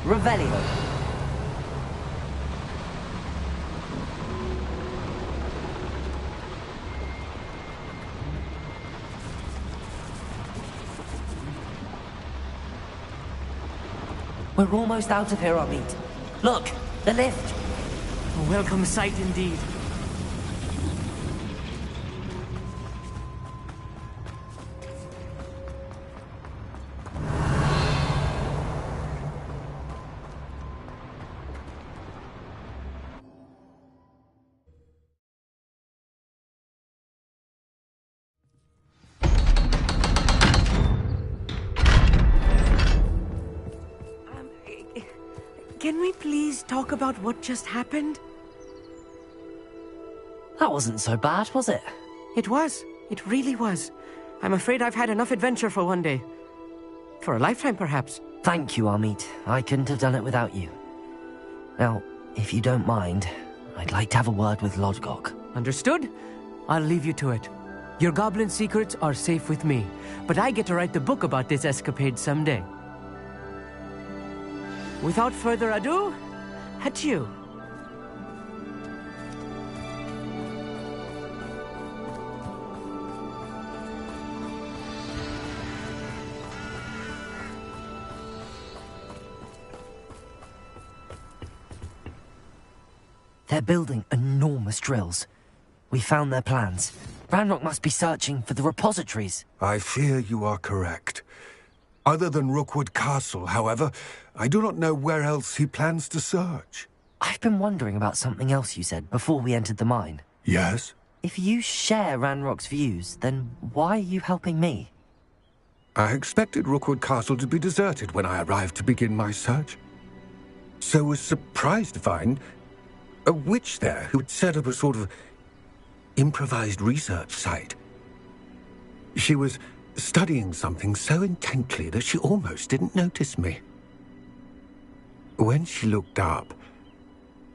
Revelio. We're almost out of here, Amit. Look, the lift. A welcome sight indeed. Can we please talk about what just happened? That wasn't so bad, was it? It was. It really was. I'm afraid I've had enough adventure for one day. For a lifetime, perhaps. Thank you, Amit. I couldn't have done it without you. Now, if you don't mind, I'd like to have a word with Lodgok. Understood? I'll leave you to it. Your goblin secrets are safe with me, but I get to write the book about this escapade someday. Without further ado, adieu. They're building enormous drills. We found their plans. Ranrock must be searching for the repositories. I fear you are correct. Other than Rookwood Castle, however, I do not know where else he plans to search. I've been wondering about something else you said before we entered the mine. Yes? If you share Ranrock's views, then why are you helping me? I expected Rookwood Castle to be deserted when I arrived to begin my search. So was surprised to find a witch there who had set up a sort of improvised research site. She was studying something so intently that she almost didn't notice me. When she looked up,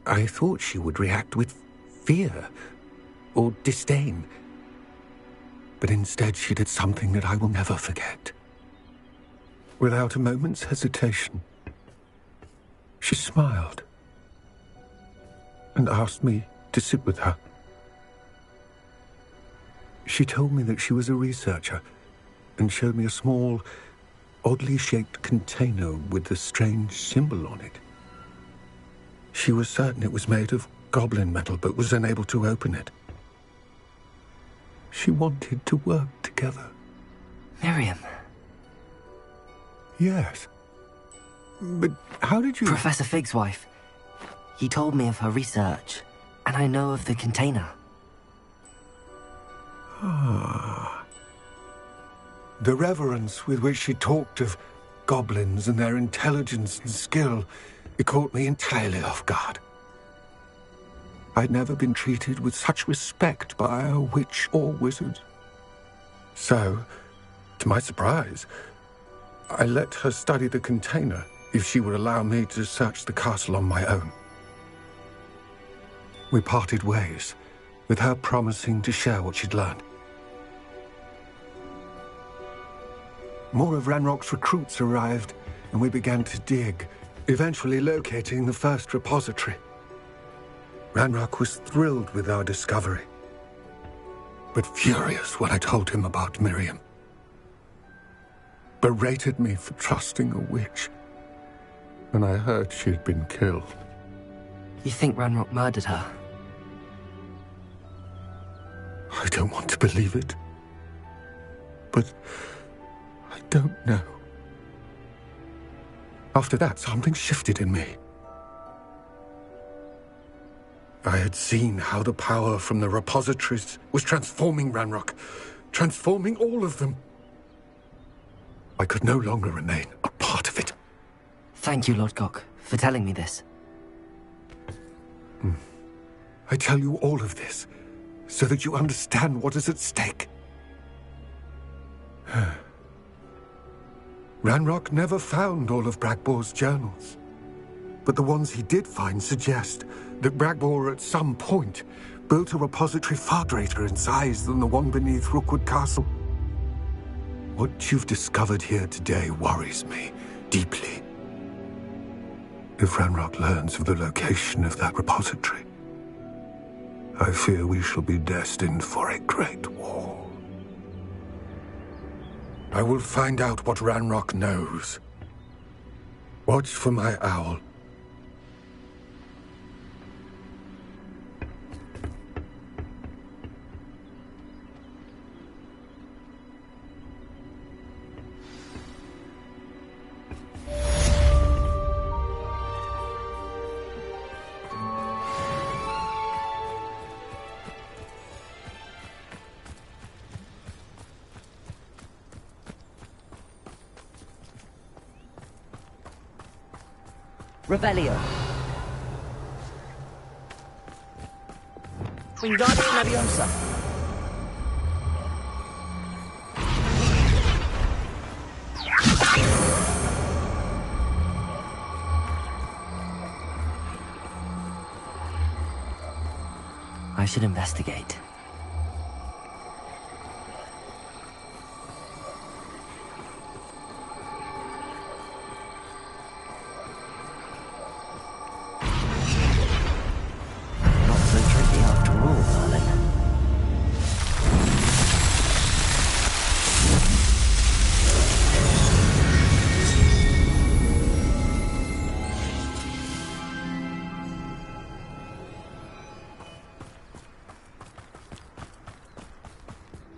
I thought she would react with fear or disdain. But instead she did something that I will never forget. Without a moment's hesitation, she smiled and asked me to sit with her. She told me that she was a researcher and showed me a small, oddly shaped container with a strange symbol on it. She was certain it was made of goblin metal, but was unable to open it. She wanted to work together. Miriam. Yes. But how did you... Professor Fig's wife. He told me of her research, and I know of the container. Ah. The reverence with which she talked of goblins and their intelligence and skill, it caught me entirely off guard. I'd never been treated with such respect by a witch or wizard. So, to my surprise, I let her study the container if she would allow me to search the castle on my own. We parted ways, with her promising to share what she'd learned. More of Ranrock's recruits arrived, and we began to dig, eventually locating the first repository. Ranrock was thrilled with our discovery, but furious when I told him about Miriam. Berated me for trusting a witch, and I heard she had been killed. You think Ranrock murdered her? I don't want to believe it, but I don't know. After that, something shifted in me. I had seen how the power from the repositories was transforming Ranrock, transforming all of them. I could no longer remain a part of it. Thank you, Lodgok, for telling me this. I tell you all of this so that you understand what is at stake. Ranrock never found all of Bragbor's journals, but the ones he did find suggest that Bragbor at some point built a repository far greater in size than the one beneath Rookwood Castle. What you've discovered here today worries me deeply. If Ranrock learns of the location of that repository, I fear we shall be destined for a great war. I will find out what Ranrock knows. Watch for my owl. Revelio. Wingardium Leviosa. I should investigate.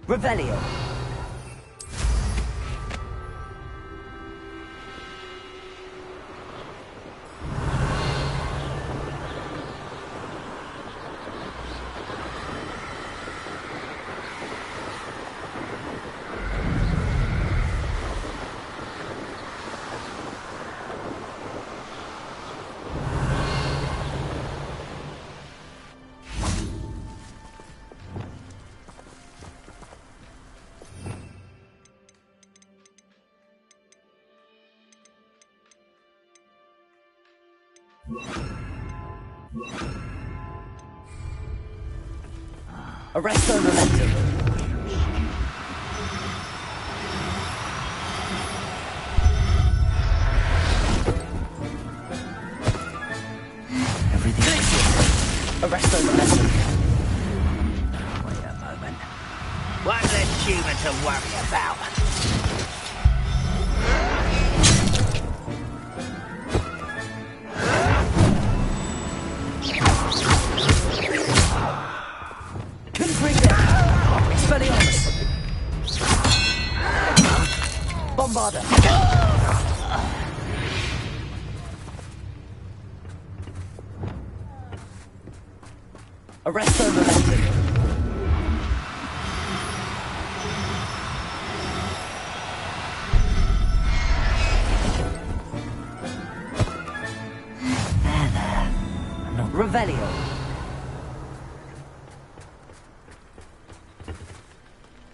Revelio. Arresto momentum. Everything. Arresto momentum. Wait a moment. One less human to worry about. Bombarda. Arresto momentum. There. I'm not Revelio.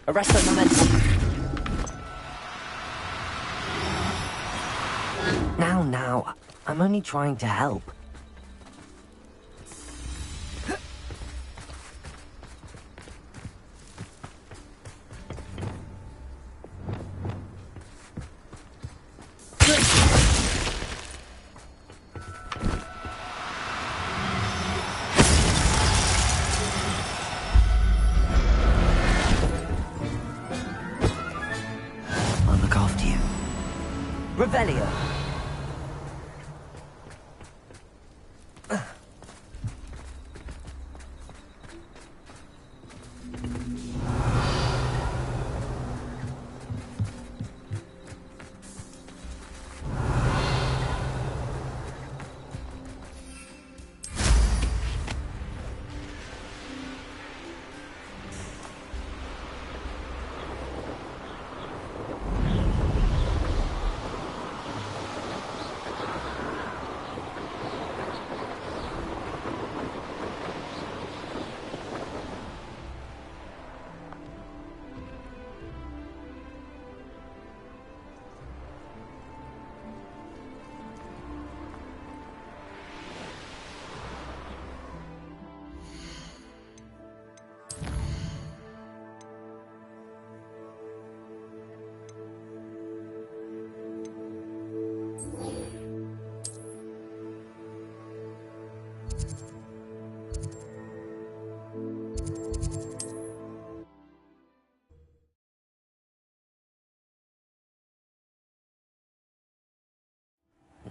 Arresto momentum. Now, I'm only trying to help. I'll look after you. Revelio.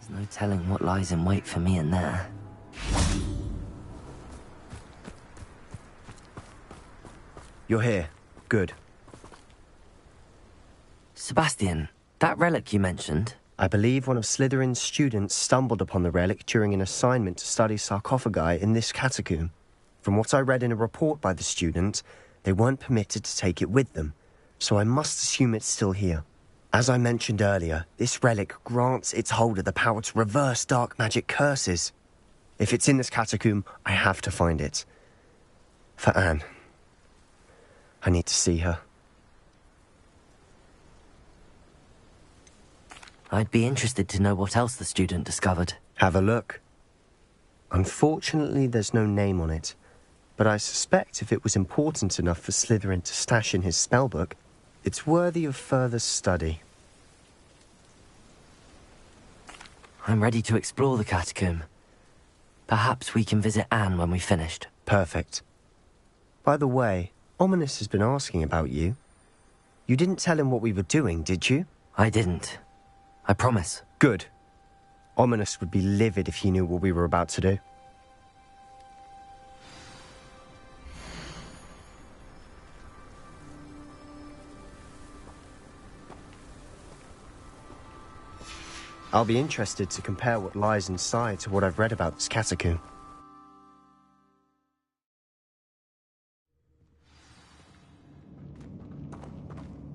There's no telling what lies in wait for me in there. You're here. Good. Sebastian, that relic you mentioned... I believe one of Slytherin's students stumbled upon the relic during an assignment to study sarcophagi in this catacomb. From what I read in a report by the student, they weren't permitted to take it with them, so I must assume it's still here. As I mentioned earlier, this relic grants its holder the power to reverse dark magic curses. If it's in this catacomb, I have to find it. For Anne. I need to see her. I'd be interested to know what else the student discovered. Have a look. Unfortunately, there's no name on it, but I suspect if it was important enough for Slytherin to stash in his spellbook, it's worthy of further study. I'm ready to explore the catacomb. Perhaps we can visit Anne when we've finished. Perfect. By the way, Ominous has been asking about you. You didn't tell him what we were doing, did you? I didn't. I promise. Good. Ominous would be livid if he knew what we were about to do. I'll be interested to compare what lies inside to what I've read about this catacomb.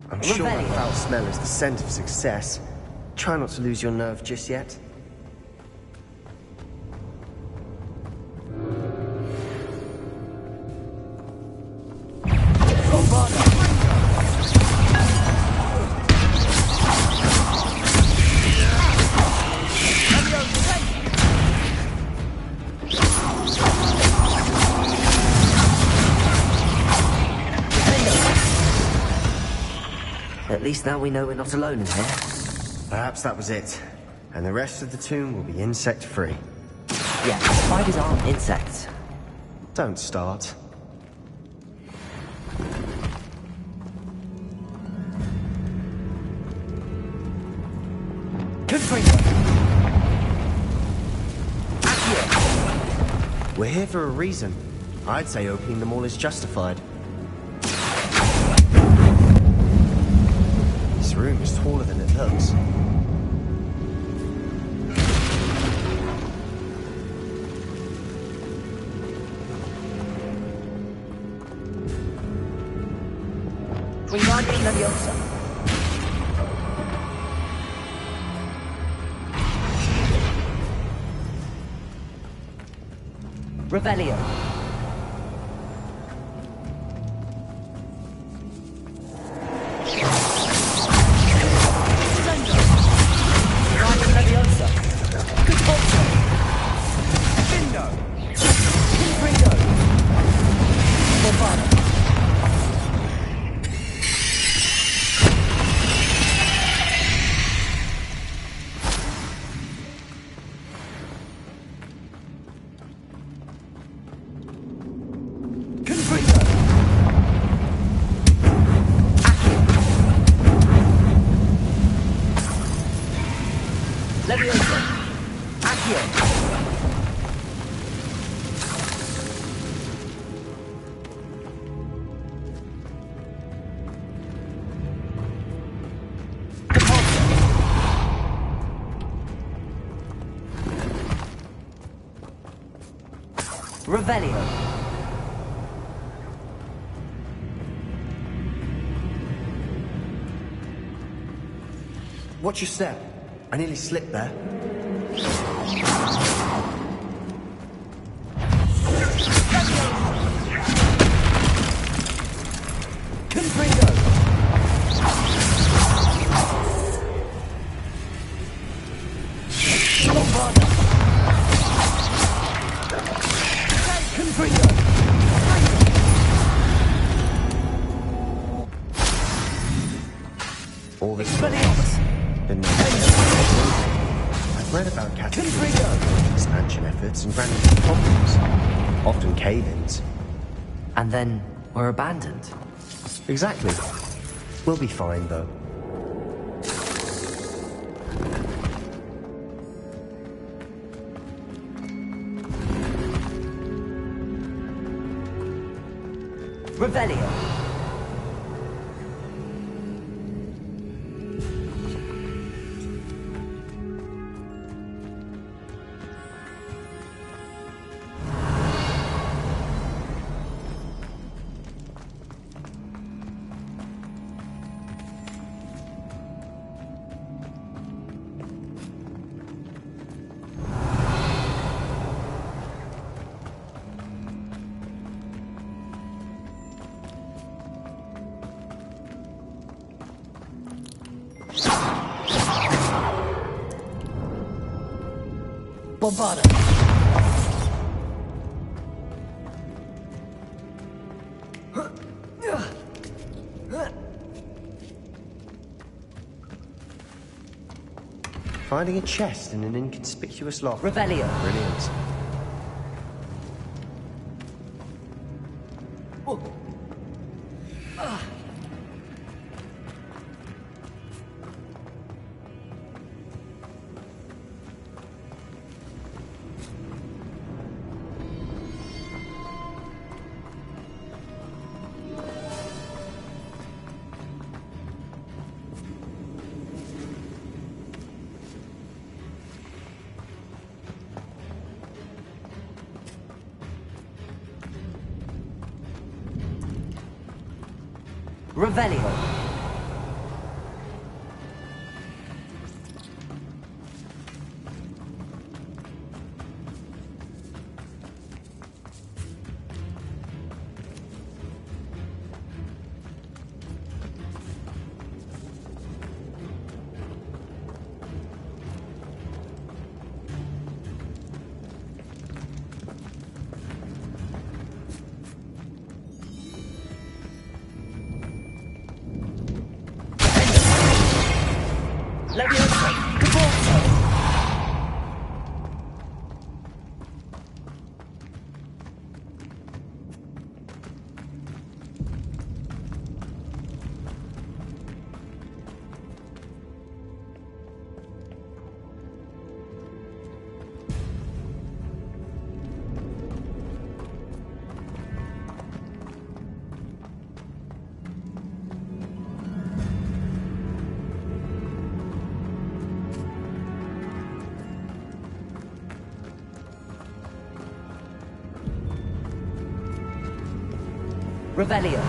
I'm sure that foul smell is the scent of success. Try not to lose your nerve just yet. At least now we know we're not alone in here. Perhaps that was it. And the rest of the tomb will be insect-free. Yeah, spiders aren't insects. Don't start. We're here for a reason. I'd say opening them all is justified. This room is taller than it looks. Revelio. Revelio. Watch your step. I nearly slipped there. All this been I've read about cataclysms, expansion efforts, and random problems, often cave-ins. And then we're abandoned. Exactly. We'll be fine, though. Revelio. Bombarda. Finding a chest in an inconspicuous lock. Revelio. Brilliant. Revelio. Leviosa. Caporto. Revelio.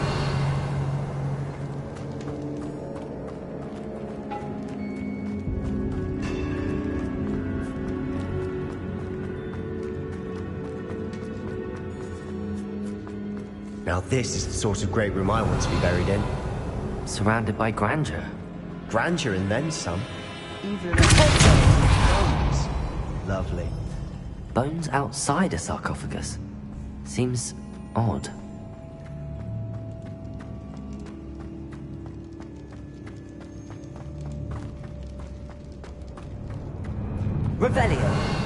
Now this is the sort of great room I want to be buried in. Surrounded by grandeur. Grandeur and then some. Even bones. Lovely. Bones outside a sarcophagus. Seems odd. Revelio.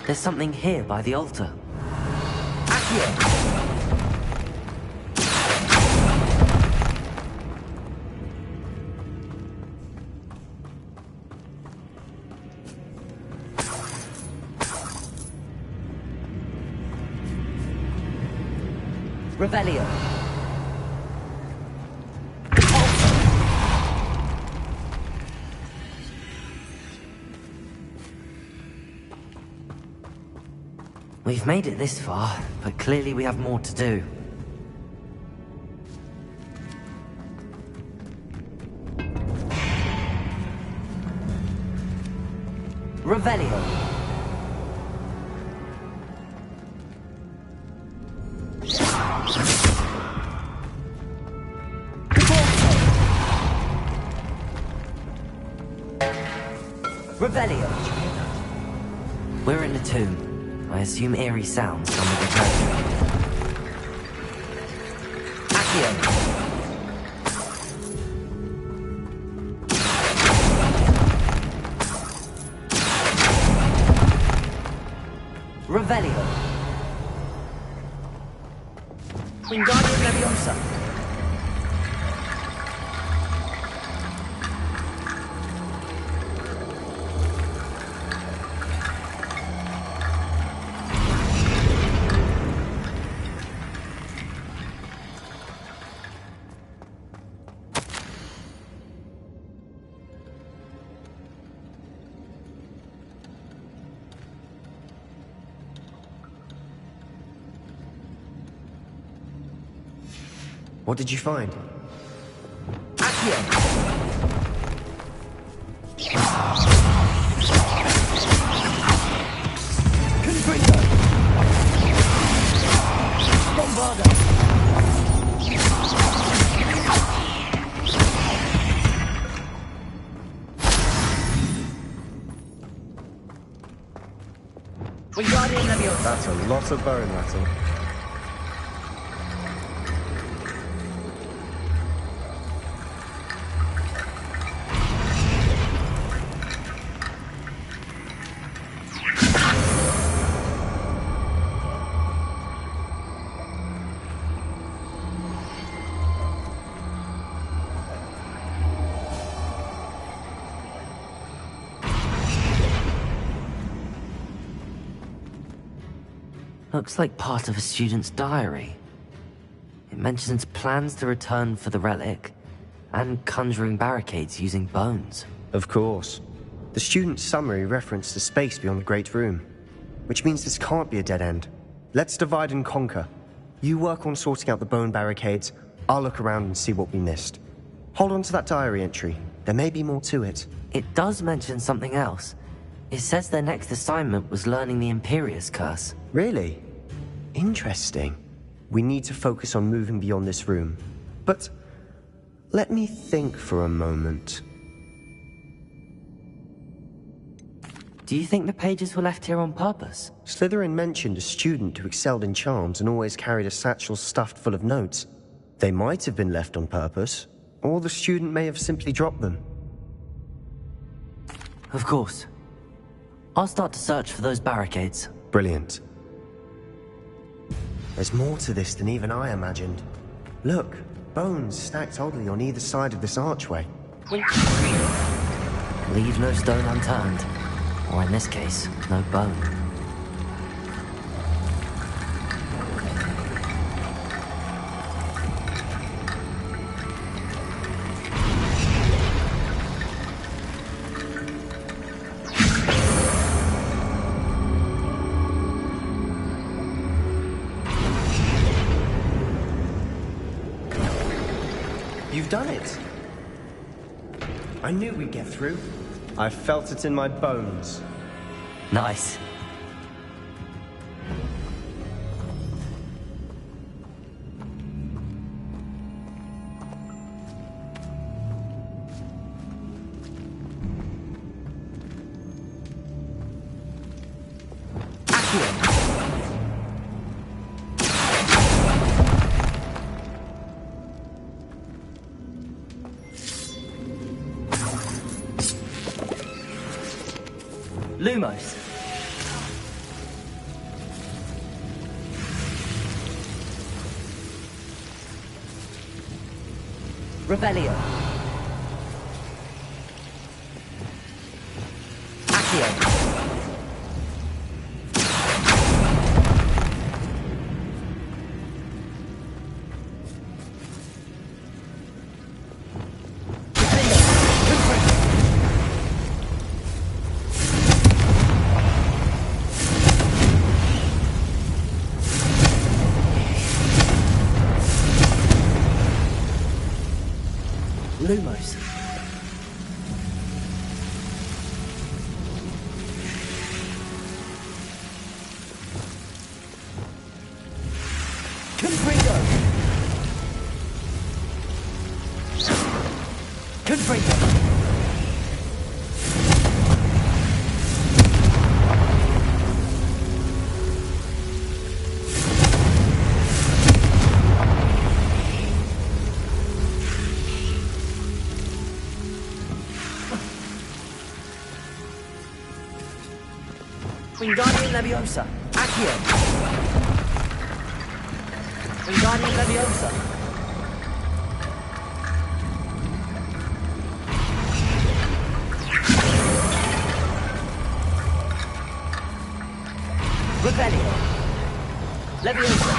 There's something here by the altar. Accio. Revelio. We've made it this far, but clearly we have more to do. Revelio. Revelio. We're in a tomb. I assume eerie sounds come with the treasure. Accio. Revelio. Wingardium Leviosa. What did you find? That's a lot of bone rattle. Looks like part of a student's diary. It mentions plans to return for the relic, and conjuring barricades using bones. Of course. The student's summary referenced the space beyond the Great Room, which means this can't be a dead end. Let's divide and conquer. You work on sorting out the bone barricades, I'll look around and see what we missed. Hold on to that diary entry. There may be more to it. It does mention something else. It says their next assignment was learning the Imperius Curse. Really? Interesting. We need to focus on moving beyond this room. But let me think for a moment. Do you think the pages were left here on purpose? Slytherin mentioned a student who excelled in charms and always carried a satchel stuffed full of notes. They might have been left on purpose, or the student may have simply dropped them. Of course. I'll start to search for those barricades. Brilliant. There's more to this than even I imagined. Look, bones stacked oddly on either side of this archway. Leave no stone unturned. Or in this case, no bone. You've done it! I knew we'd get through. I felt it in my bones. Nice. Lumos. Rebellion. Accio. Lumos. Confringo. Confringo. Wingardium Leviosa. Accio. Wingardium Leviosa. Rebellion. Leviosa.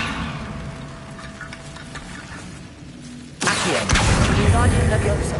Accio. Wingardium Leviosa.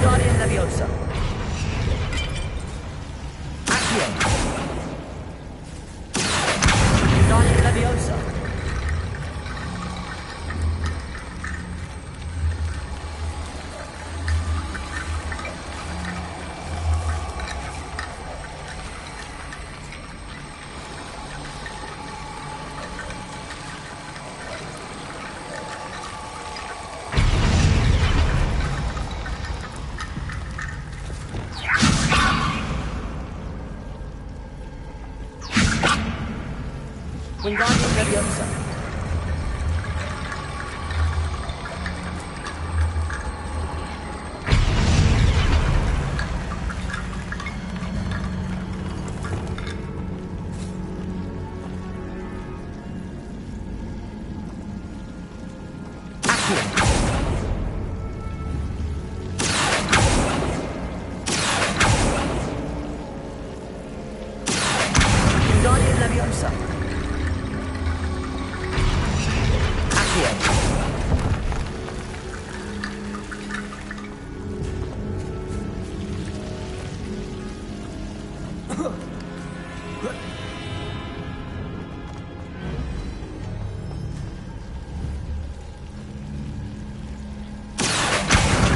Wingardium Leviosa. Accio. Wingardium Leviosa. Wingardium Leviosa. Wingardium Leviosa.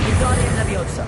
Wingardium Leviosa.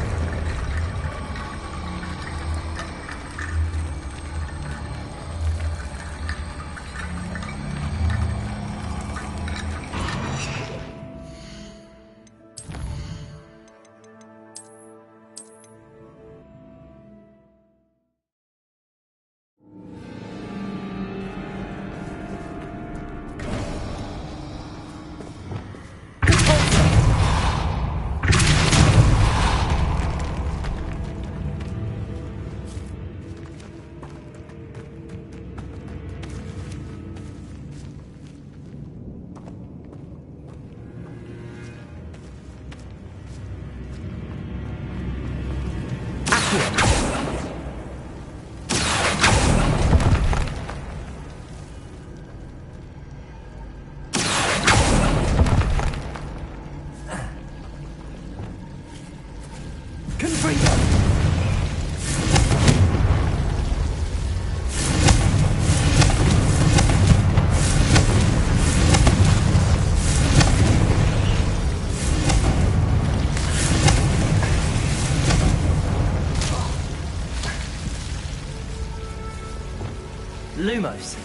Lumos.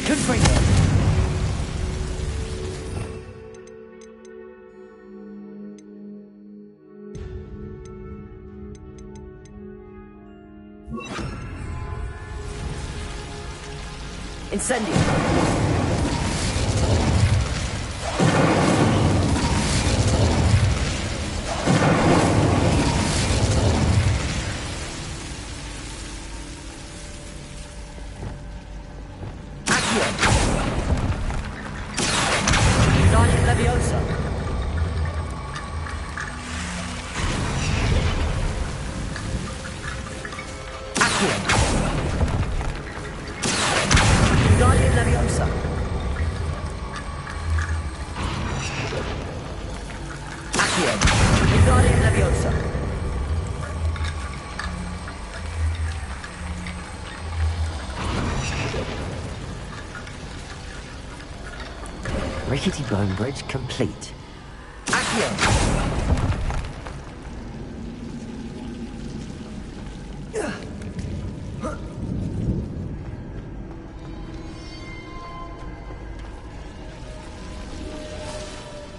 Confringo. Incendio. Wingardium Leviosa. Accio. Wingardium Leviosa. Accio. Wingardium Leviosa. Rickety bone bridge complete. Accio.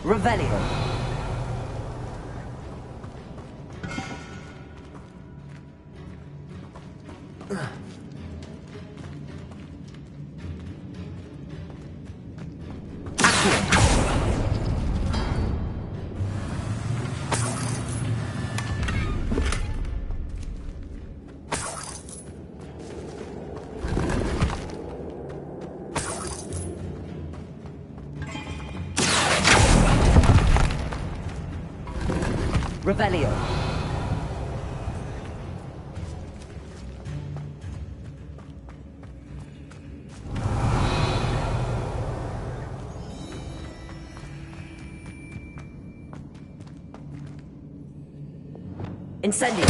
Revelio. Revelio. Incendio.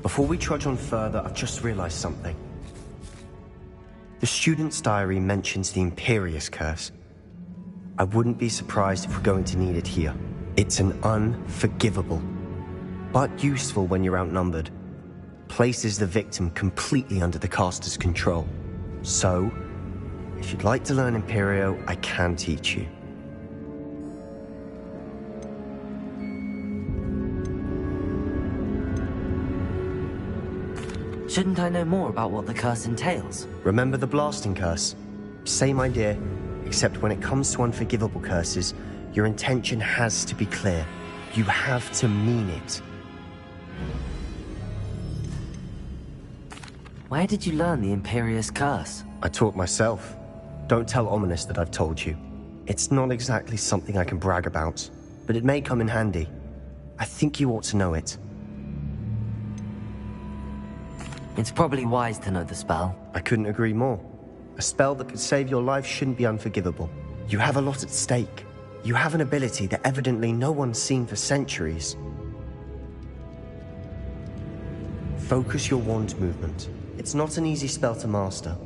Before we trudge on further, I've just realized something. The student's diary mentions the Imperius Curse. I wouldn't be surprised if we're going to need it here. It's an unforgivable, but useful when you're outnumbered. Places the victim completely under the caster's control. So, if you'd like to learn Imperio, I can teach you. Shouldn't I know more about what the curse entails? Remember the blasting curse? Same idea, except when it comes to unforgivable curses, your intention has to be clear. You have to mean it. Where did you learn the Imperius Curse? I taught myself. Don't tell Ominous that I've told you. It's not exactly something I can brag about, but it may come in handy. I think you ought to know it. It's probably wise to know the spell. I couldn't agree more. A spell that could save your life shouldn't be unforgivable. You have a lot at stake. You have an ability that evidently no one's seen for centuries. Focus your wand movement. It's not an easy spell to master.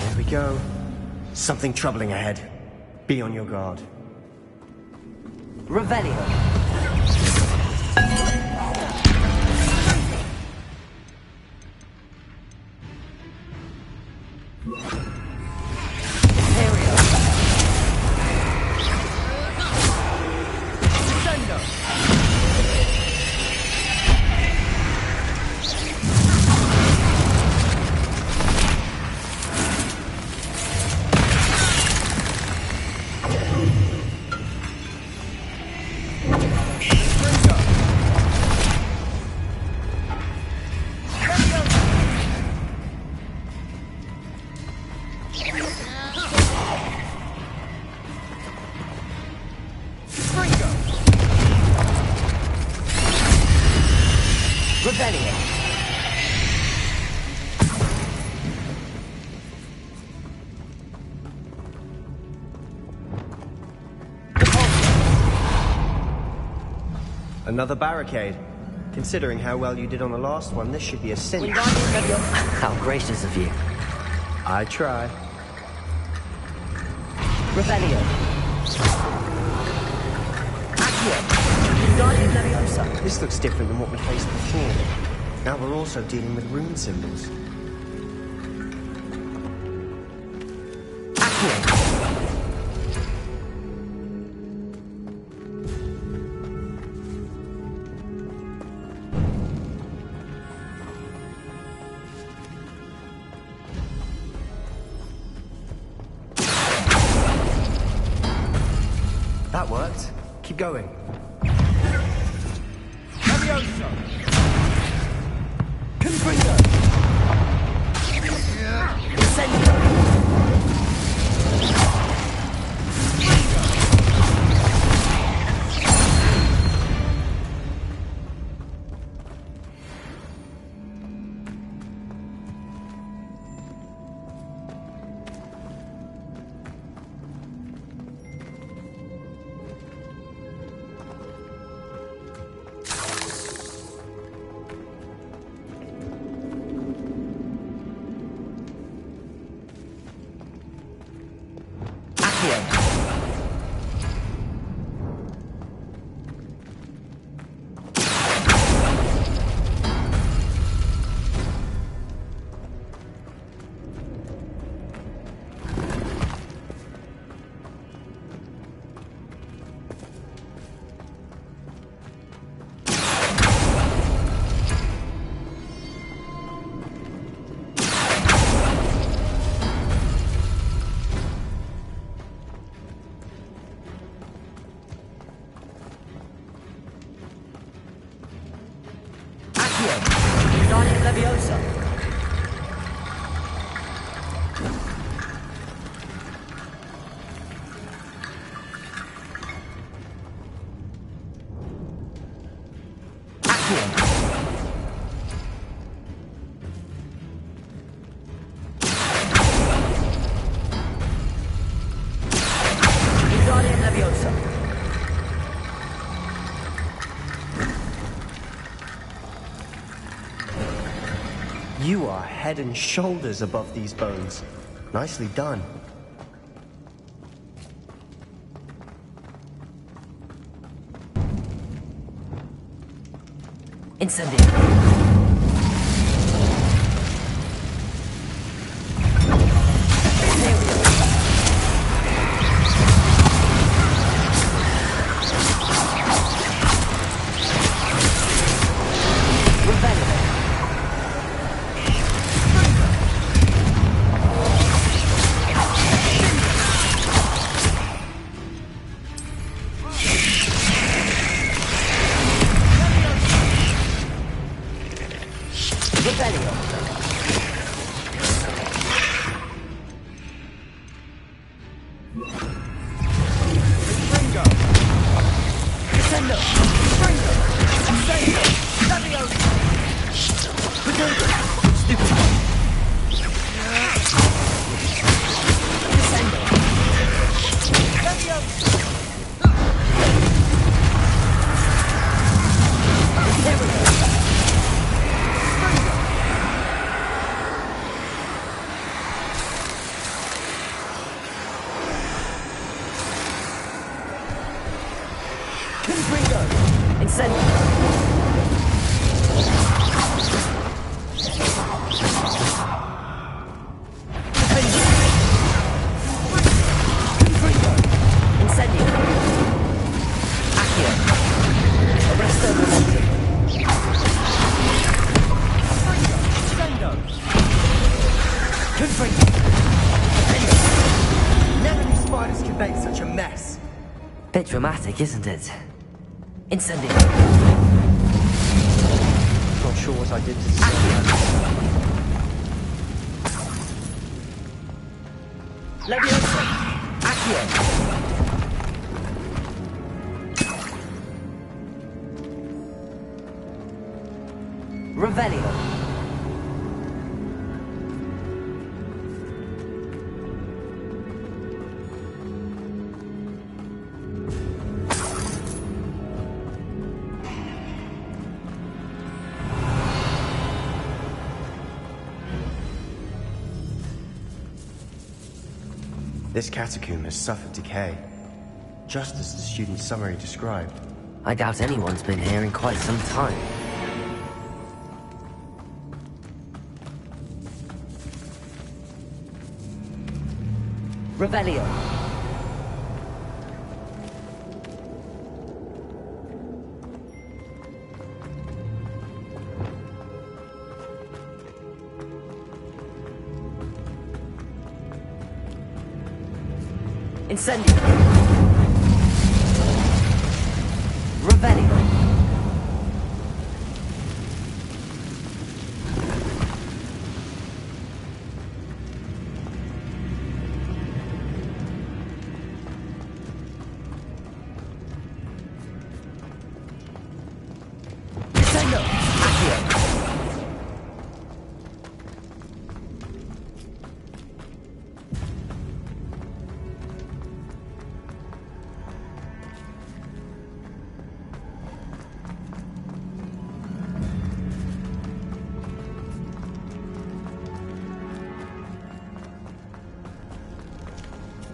There we go. Something troubling ahead. Be on your guard. Revelio. Another barricade. Considering how well you did on the last one, this should be a cinch. How gracious of you. I try. Revelio. This looks different than what we faced before. Now we're also dealing with rune symbols. That worked. Keep going. You are head and shoulders above these bones. Nicely done. Incendio. Bit dramatic, isn't it? Incendio. Not sure what I did to deserve that. Leviosa. Accio. Revelio. This catacomb has suffered decay, just as the student's summary described. I doubt anyone's been here in quite some time. Revelio. Incendio. Revelio. Incendio. Accio.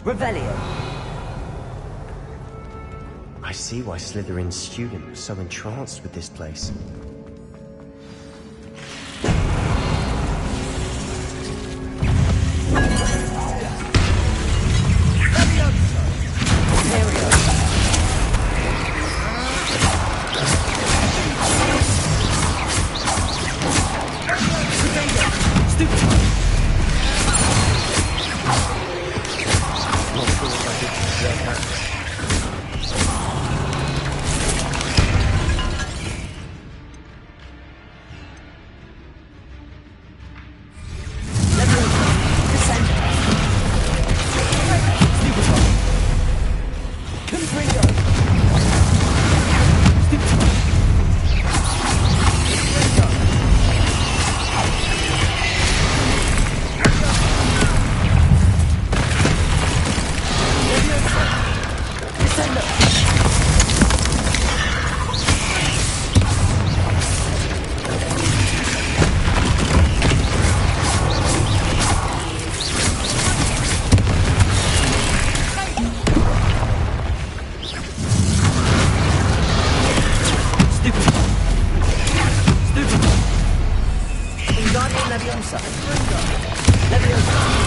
Revelio. I see why Slytherin's student was so entranced with this place. Leviosa! Leviosa!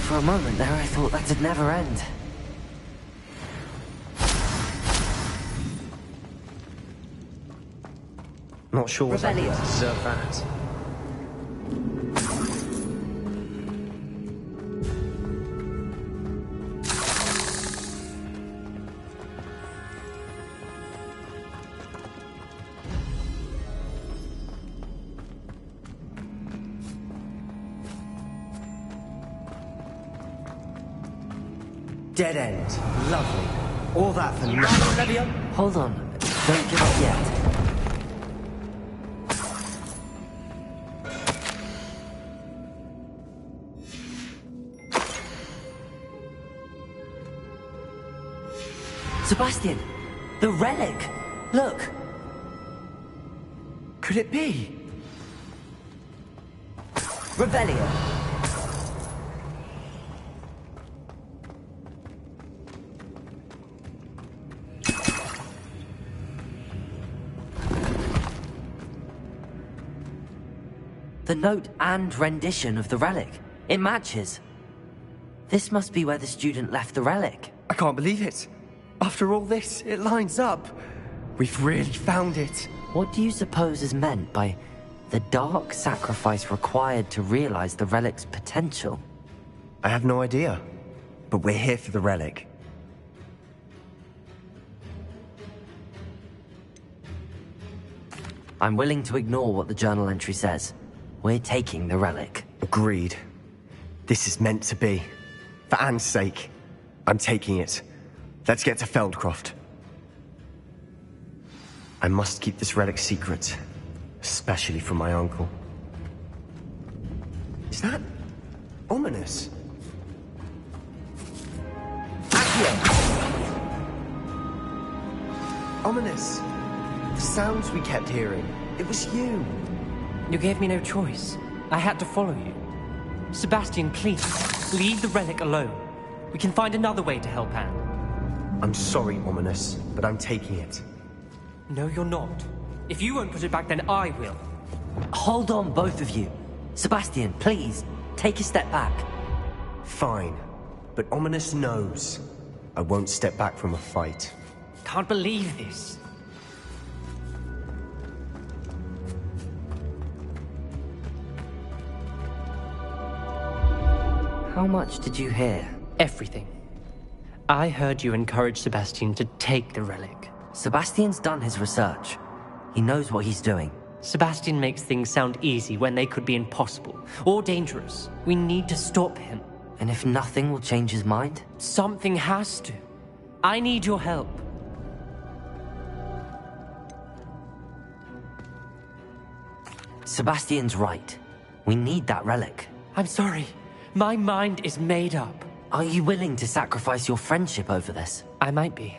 For a moment there, I thought that'd never end. Not sure what I Rebellion. deserve that. Dead end. Lovely. All that for nothing. Hold on. Don't give up yet. Sebastian! The relic! Look! Could it be? Revelio! The note and rendition of the relic. It matches. This must be where the student left the relic. I can't believe it. After all this, it lines up. We've really found it. What do you suppose is meant by the dark sacrifice required to realize the relic's potential? I have no idea. But we're here for the relic. I'm willing to ignore what the journal entry says. We're taking the relic. Agreed. This is meant to be. For Anne's sake, I'm taking it. Let's get to Feldcroft. I must keep this relic secret, especially from my uncle. Is that ominous? Accio! Ominous. The sounds we kept hearing. It was you. You gave me no choice. I had to follow you. Sebastian, please, leave the relic alone. We can find another way to help Anne. I'm sorry, Ominous, but I'm taking it. No, you're not. If you won't put it back, then I will. Hold on, both of you. Sebastian, please, take a step back. Fine, but Ominous knows. I won't step back from a fight. Can't believe this. How much did you hear? Everything. I heard you encourage Sebastian to take the relic. Sebastian's done his research. He knows what he's doing. Sebastian makes things sound easy when they could be impossible or dangerous. We need to stop him. And if nothing will change his mind? Something has to. I need your help. Sebastian's right. We need that relic. I'm sorry. My mind is made up. Are you willing to sacrifice your friendship over this? I might be.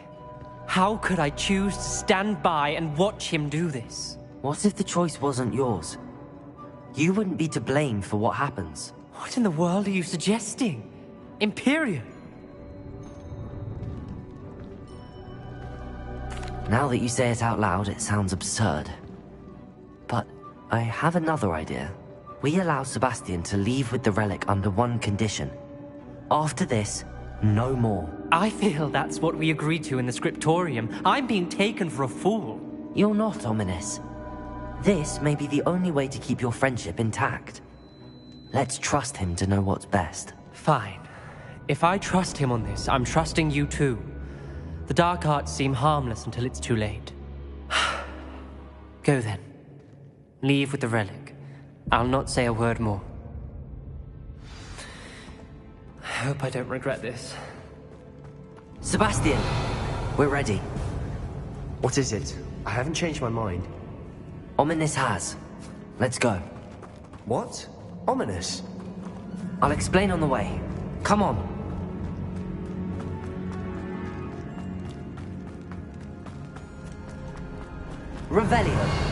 How could I choose to stand by and watch him do this? What if the choice wasn't yours? You wouldn't be to blame for what happens. What in the world are you suggesting? Imperium? Now that you say it out loud, it sounds absurd. But I have another idea. We allow Sebastian to leave with the relic under one condition. After this, no more. I feel that's what we agreed to in the scriptorium. I'm being taken for a fool. You're not, Ominous. This may be the only way to keep your friendship intact. Let's trust him to know what's best. Fine. If I trust him on this, I'm trusting you too. The dark arts seem harmless until it's too late. Go then. Leave with the relic. I'll not say a word more. I hope I don't regret this. Sebastian! We're ready. What is it? I haven't changed my mind. Ominous has. Let's go. What? Ominous? I'll explain on the way. Come on. Revelio.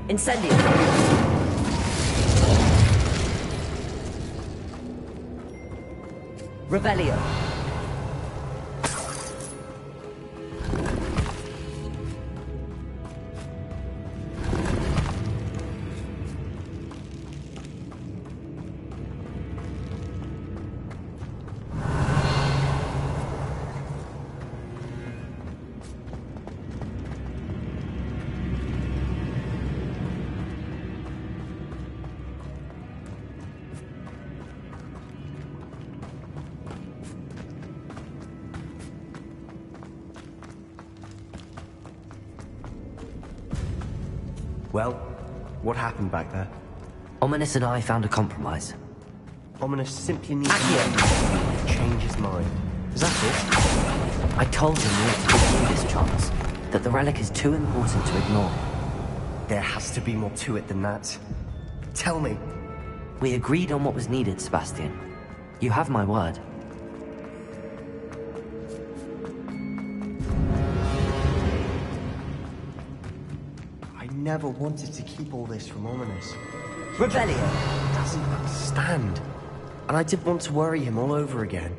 Incendio. Revelio. Well, what happened back there? Ominous and I found a compromise. Ominous simply needs to change his mind. Is that it? I told him not to give you this chance, that the relic is too important to ignore. There has to be more to it than that. Tell me. We agreed on what was needed, Sebastian. You have my word. I never wanted to keep all this from Ominous. Revelio! He doesn't understand. And I didn't want to worry him all over again.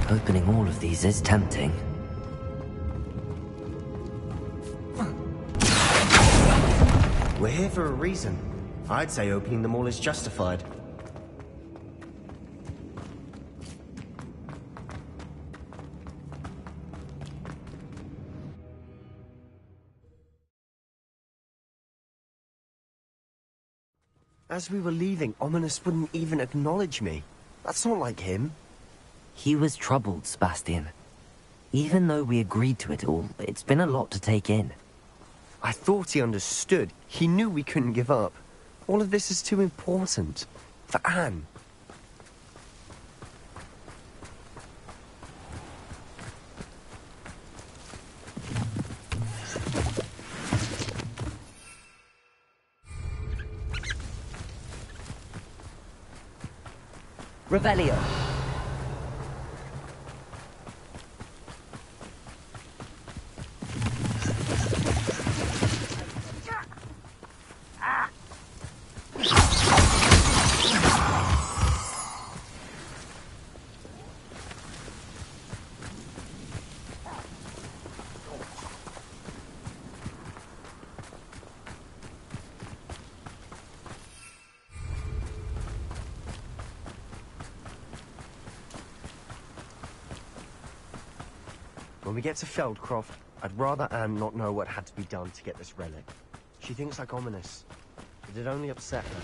Opening all of these is tempting. We're here for a reason. I'd say opening them all is justified. As we were leaving, Ominous wouldn't even acknowledge me. That's not like him. He was troubled, Sebastian. Even though we agreed to it all, it's been a lot to take in. I thought he understood. He knew we couldn't give up. All of this is too important. For Anne. Revelio. When we get to Feldcroft, I'd rather Anne not know what had to be done to get this relic. She thinks like Ominous. It'd only upset her.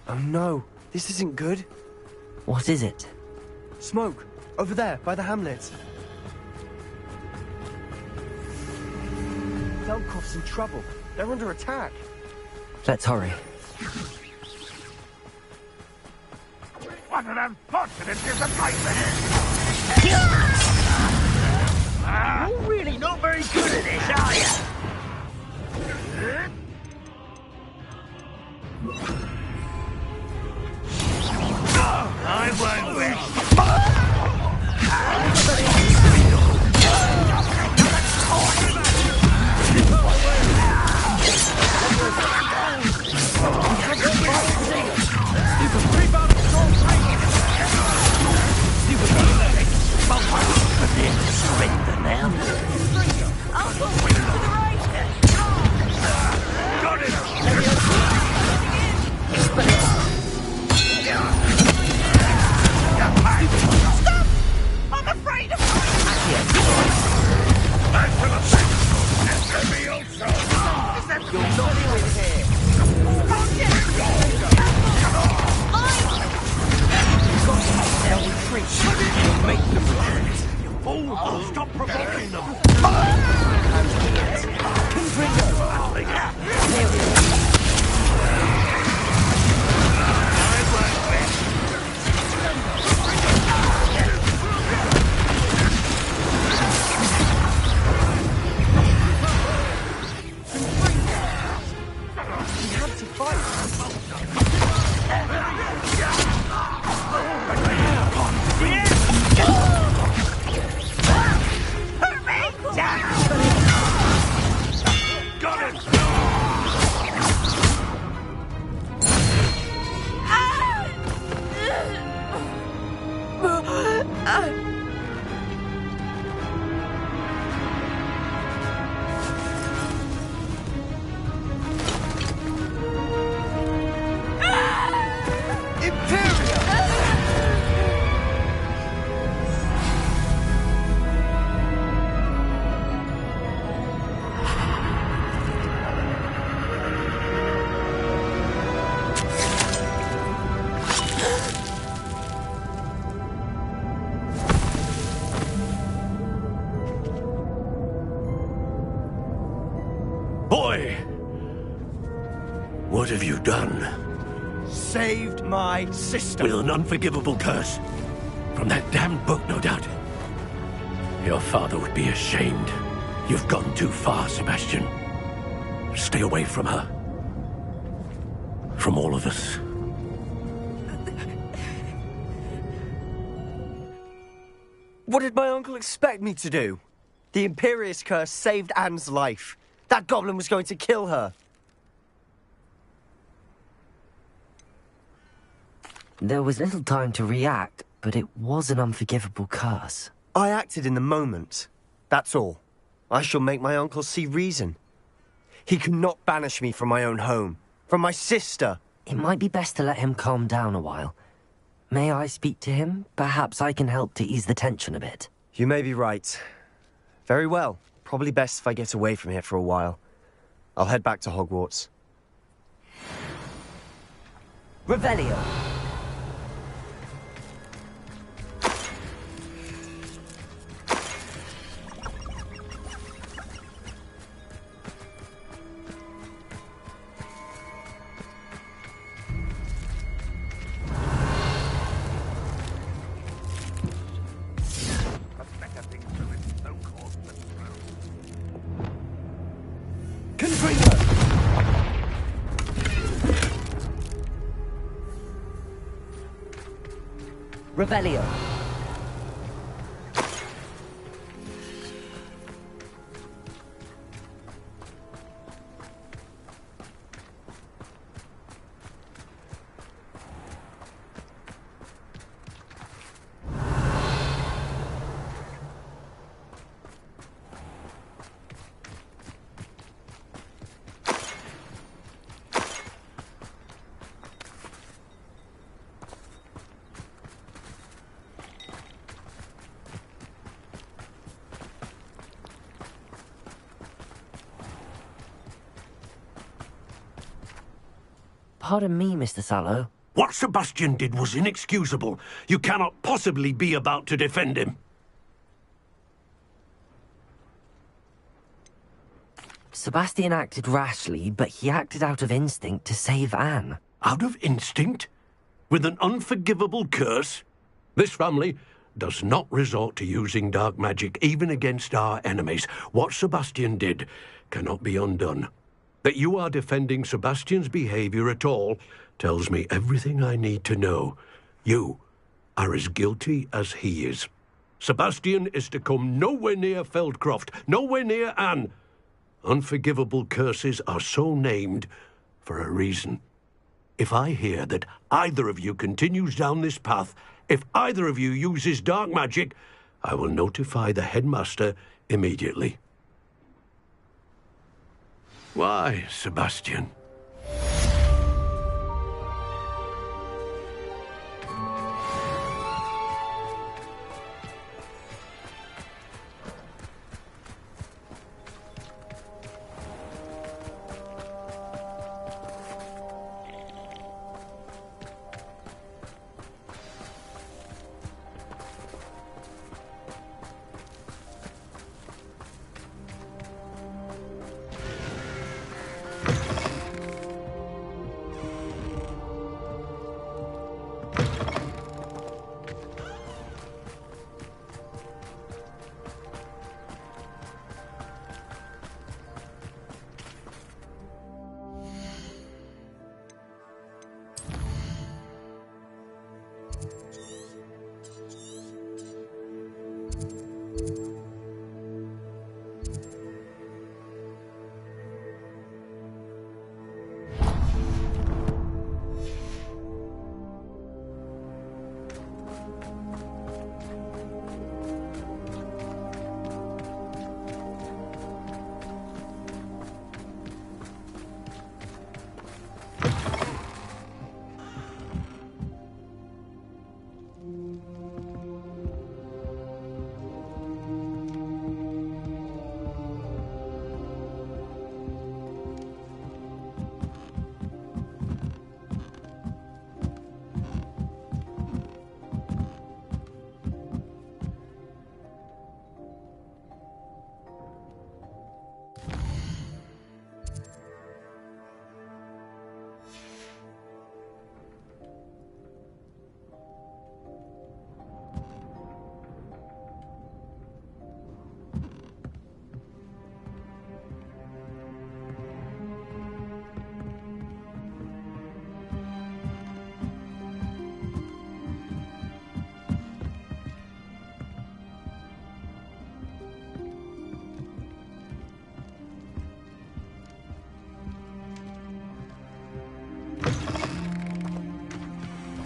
Oh no, this isn't good. What is it? Smoke, over there, by the hamlet. Velkov's in trouble. They're under attack. Let's hurry. What an unfortunate disappointment! You're really not very good at this, are you? I won't rest. Stop provoking them! Boy! What have you done? Saved my sister. With an unforgivable curse. From that damned book, no doubt. Your father would be ashamed. You've gone too far, Sebastian. Stay away from her. From all of us. What did my uncle expect me to do? The Imperius curse saved Anne's life. That goblin was going to kill her. There was little time to react, but it was an unforgivable curse. I acted in the moment. That's all. I shall make my uncle see reason. He cannot banish me from my own home, from my sister. It might be best to let him calm down a while. May I speak to him? Perhaps I can help to ease the tension a bit. You may be right. Very well. Probably best if I get away from here for a while. I'll head back to Hogwarts. Revelio. Revelio. Pardon me, Mr. Sallow. What Sebastian did was inexcusable. You cannot possibly be about to defend him. Sebastian acted rashly, but he acted out of instinct to save Anne. Out of instinct? With an unforgivable curse? This family does not resort to using dark magic even against our enemies. What Sebastian did cannot be undone. That you are defending Sebastian's behavior at all tells me everything I need to know. You are as guilty as he is. Sebastian is to come nowhere near Feldcroft, nowhere near Anne. Unforgivable curses are so named for a reason. If I hear that either of you continues down this path, if either of you uses dark magic, I will notify the headmaster immediately. Why, Sebastian?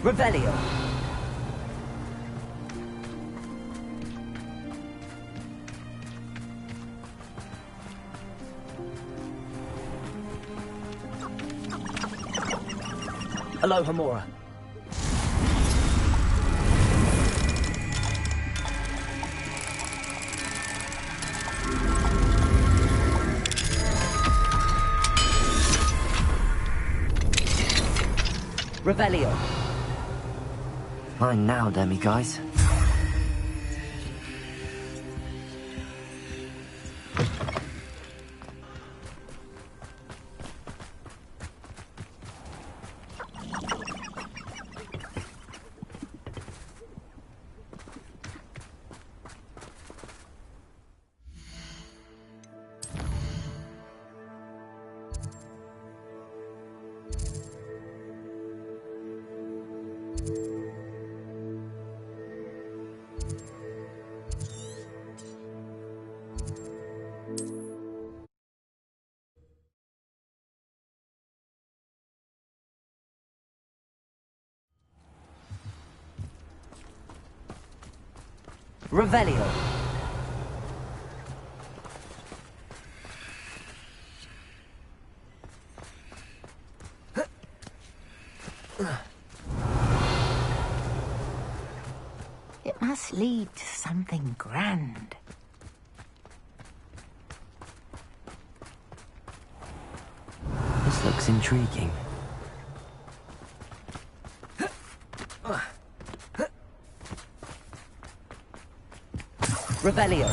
Revelio. Aloha Mora. Revelio. Fine now, demi-guys. Revelio. It must lead to something grand. This looks intriguing. Revelio.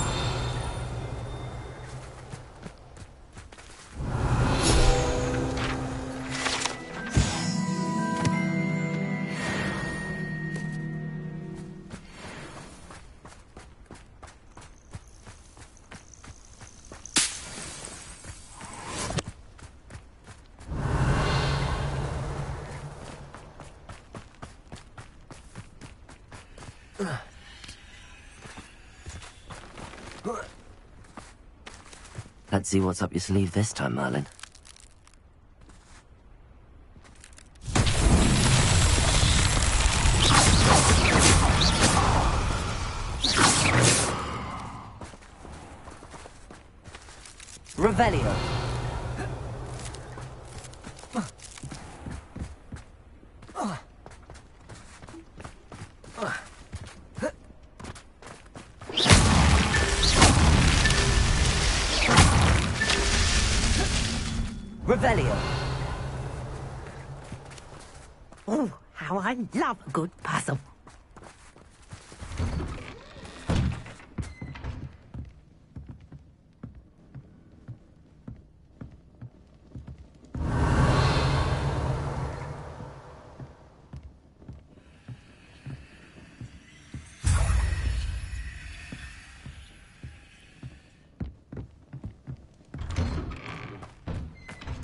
Let's see what's up your sleeve this time, Merlin. Revelio. Revelio. Oh, how I love a good puzzle.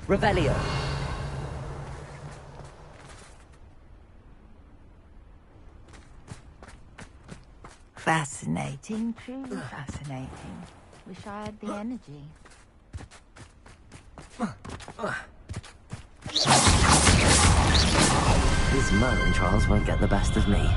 Revelio. Fascinating, truly fascinating. Wish I had the energy. These Merlin trials won't get the best of me.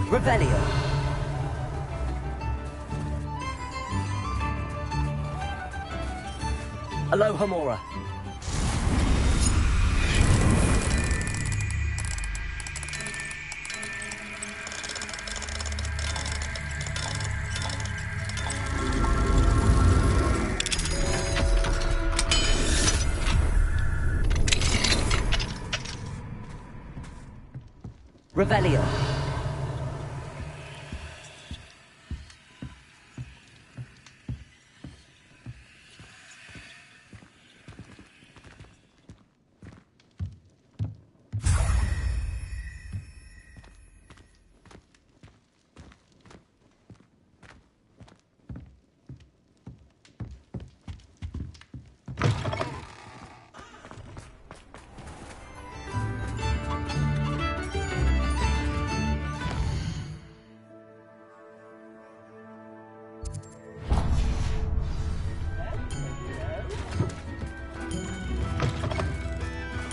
Revelio. Aloha Mora. Revelio.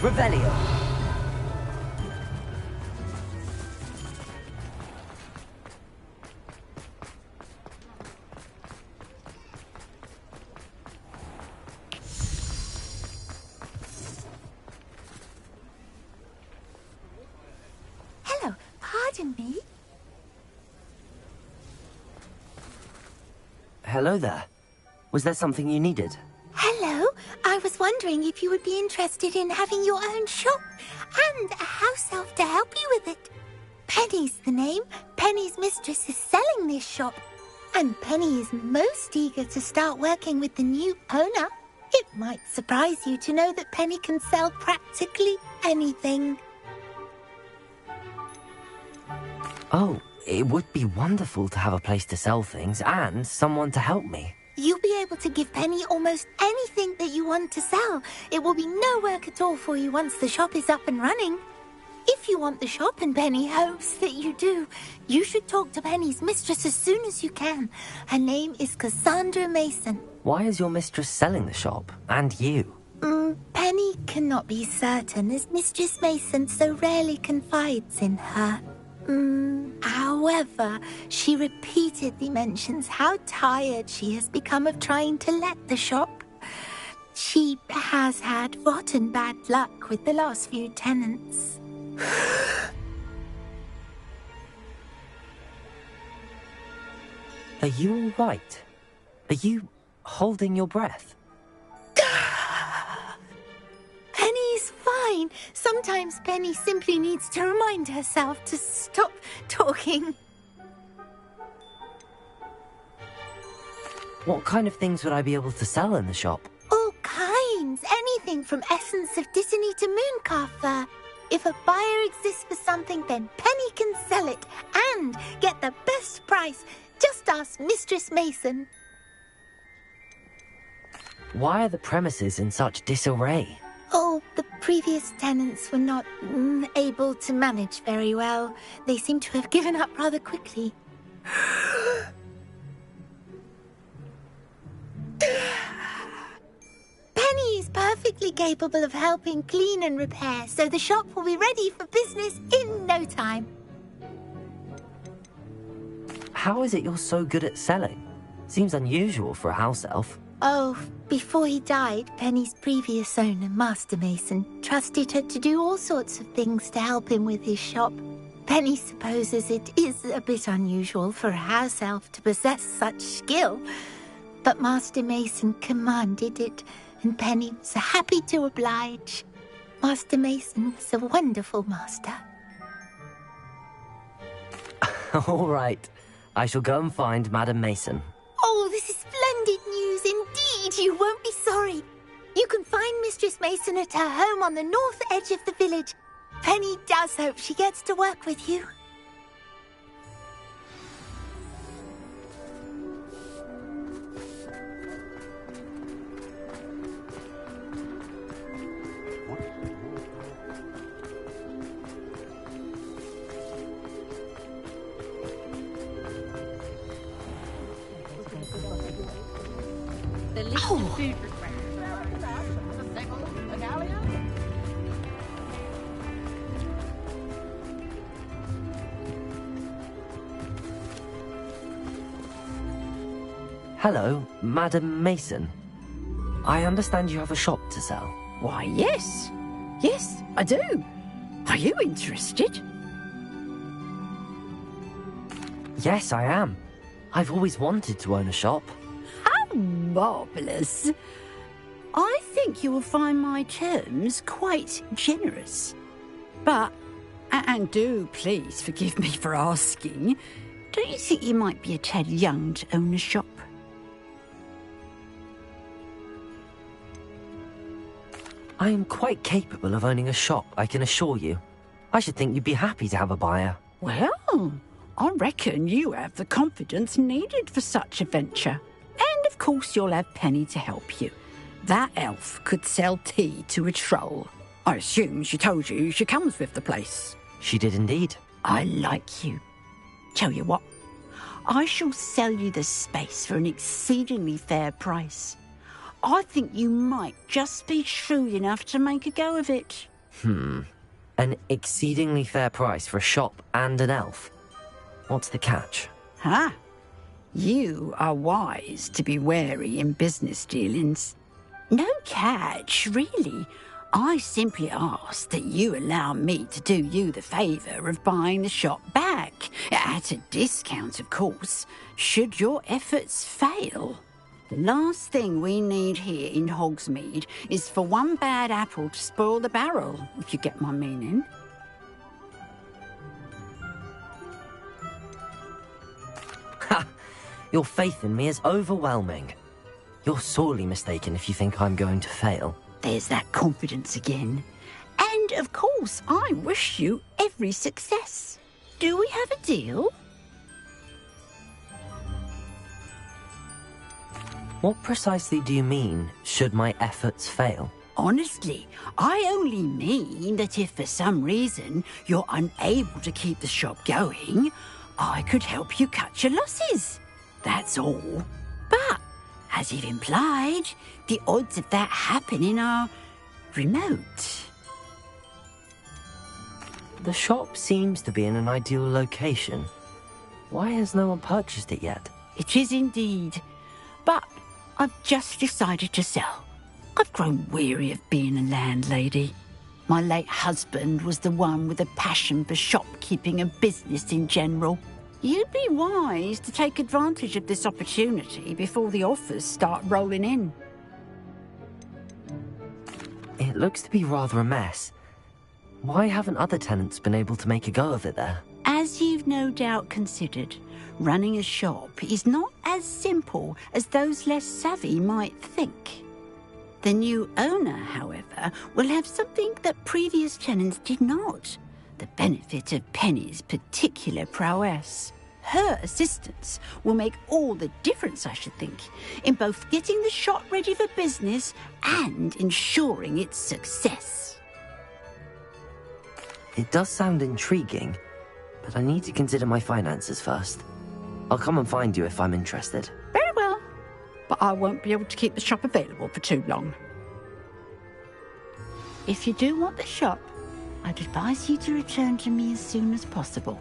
Revelio. Pardon me? Hello there. Was there something you needed? Hello. I was wondering if you would be interested in having your own shop and a house elf to help you with it. Penny's the name. Penny's mistress is selling this shop. And Penny is most eager to start working with the new owner. It might surprise you to know that Penny can sell practically anything. Oh, it would be wonderful to have a place to sell things and someone to help me. You'll be able to give Penny almost anything that you want to sell. It will be no work at all for you once the shop is up and running. If you want the shop, and Penny hopes that you do, you should talk to Penny's mistress as soon as you can. Her name is Cassandra Mason. Why is your mistress selling the shop? And you? Penny cannot be certain, as Mistress Mason so rarely confides in her. However, she repeatedly mentions how tired she has become of trying to let the shop. She has had rotten bad luck with the last few tenants. Are you all right? Are you holding your breath? Penny's fine. Sometimes Penny simply needs to remind herself to stop talking. What kind of things would I be able to sell in the shop? All kinds. Anything from essence of Disney to Mooncar fur. If a buyer exists for something, then Penny can sell it and get the best price. Just ask Mistress Mason. Why are the premises in such disarray? Oh, the previous tenants were not able to manage very well. They seem to have given up rather quickly. Penny is perfectly capable of helping clean and repair, so the shop will be ready for business in no time. How is it you're so good at selling? Seems unusual for a house elf. Oh, before he died, Penny's previous owner, Master Mason, trusted her to do all sorts of things to help him with his shop. Penny supposes it is a bit unusual for a house elf to possess such skill, but Master Mason commanded it, and Penny was happy to oblige. Master Mason was a wonderful master. All right. I shall go and find Madam Mason. Oh, this is splendid news indeed. You won't be sorry. You can find Mistress Mason at her home on the north edge of the village. Penny does hope she gets to work with you. Hello, Madam Mason. I understand you have a shop to sell. Why, yes. Yes, I do. Are you interested? Yes, I am. I've always wanted to own a shop. How marvellous. I think you will find my terms quite generous. But, and do please forgive me for asking, don't you think you might be a tad young to own a shop? I am quite capable of owning a shop, I can assure you. I should think you'd be happy to have a buyer. Well, I reckon you have the confidence needed for such a venture. And of course you'll have Penny to help you. That elf could sell tea to a troll. I assume she told you she comes with the place. She did indeed. I like you. Tell you what, I shall sell you the space for an exceedingly fair price. I think you might just be shrewd enough to make a go of it. An exceedingly fair price for a shop and an elf. What's the catch? Huh? You are wise to be wary in business dealings. No catch, really. I simply ask that you allow me to do you the favour of buying the shop back, at a discount, of course, should your efforts fail. The last thing we need here in Hogsmeade is for one bad apple to spoil the barrel, if you get my meaning. Ha! Your faith in me is overwhelming. You're sorely mistaken if you think I'm going to fail. There's that confidence again. And, of course, I wish you every success. Do we have a deal? What precisely do you mean, should my efforts fail? Honestly, I only mean that if for some reason you're unable to keep the shop going, I could help you cut your losses. That's all. But, as you've implied, the odds of that happening are remote. The shop seems to be in an ideal location. Why has no one purchased it yet? It is indeed. But I've just decided to sell. I've grown weary of being a landlady. My late husband was the one with a passion for shopkeeping and business in general. You'd be wise to take advantage of this opportunity before the offers start rolling in. It looks to be rather a mess. Why haven't other tenants been able to make a go of it there? As you've no doubt considered, running a shop is not as simple as those less savvy might think. The new owner, however, will have something that previous tenants did not. The benefit of Penny's particular prowess. Her assistance will make all the difference, I should think, in both getting the shop ready for business and ensuring its success. It does sound intriguing, but I need to consider my finances first. I'll come and find you if I'm interested. Very well, but I won't be able to keep the shop available for too long. If you do want the shop, I'd advise you to return to me as soon as possible.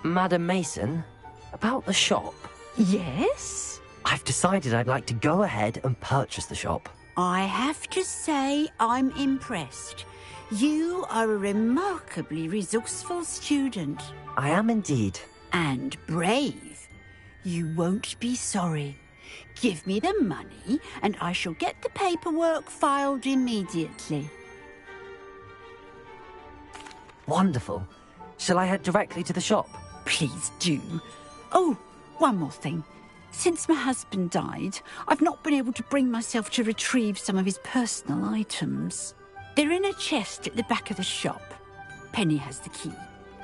Madam Mason, about the shop. Yes? I've decided I'd like to go ahead and purchase the shop. I have to say I'm impressed. You are a remarkably resourceful student. I am indeed. And brave. You won't be sorry. Give me the money and I shall get the paperwork filed immediately. Wonderful. Shall I head directly to the shop? Please do. Oh, one more thing. Since my husband died, I've not been able to bring myself to retrieve some of his personal items. They're in a chest at the back of the shop. Penny has the key.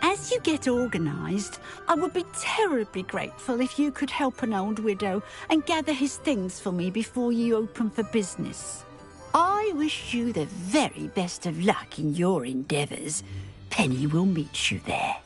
As you get organised, I would be terribly grateful if you could help an old widow and gather his things for me before you open for business. I wish you the very best of luck in your endeavours. Penny will meet you there.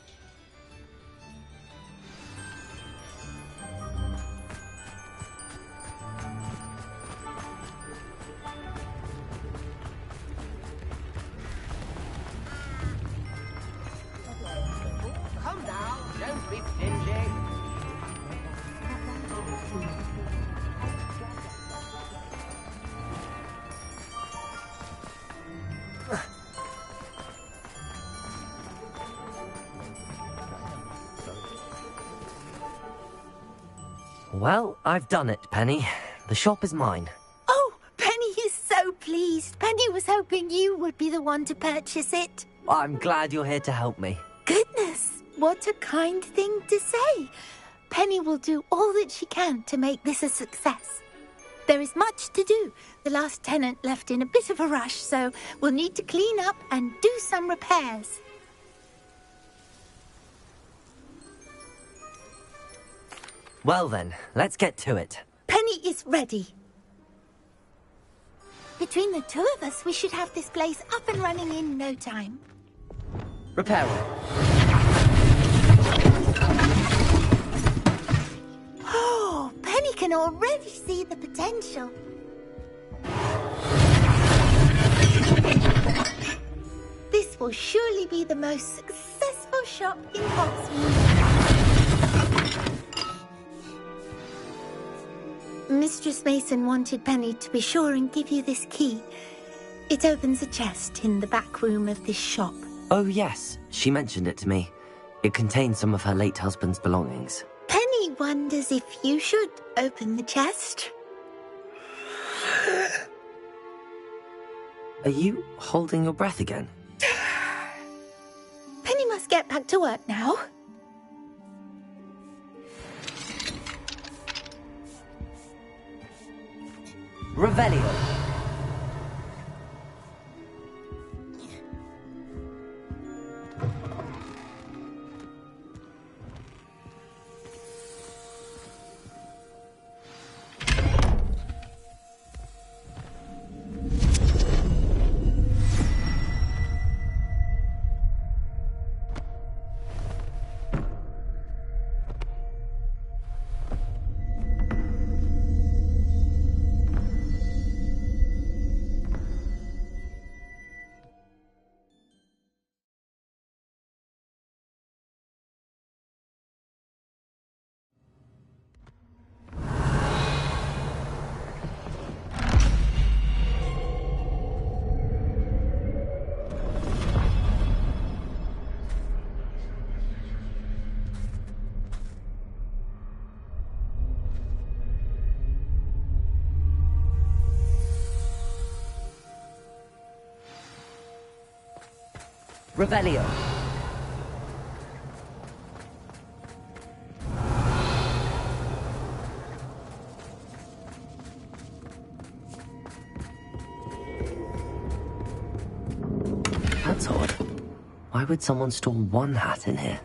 Come now, don't be stingy. Well, I've done it, Penny. The shop is mine. Oh, Penny is so pleased. Penny was hoping you would be the one to purchase it. I'm glad you're here to help me. Goodness, what a kind thing to say. Penny will do all that she can to make this a success. There is much to do. The last tenant left in a bit of a rush, so we'll need to clean up and do some repairs. Well then, let's get to it. Penny is ready. Between the two of us, we should have this place up and running in no time. Repairer. can already see the potential. This will surely be the most successful shop in Hogsmeade. Mistress Mason wanted Penny to be sure and give you this key. It opens a chest in the back room of this shop. Oh yes, she mentioned it to me. It contains some of her late husband's belongings. Penny wonders if you should open the chest. Are you holding your breath again? Penny must get back to work now. Revelio. Revelio. That's odd. Why would someone store one hat in here?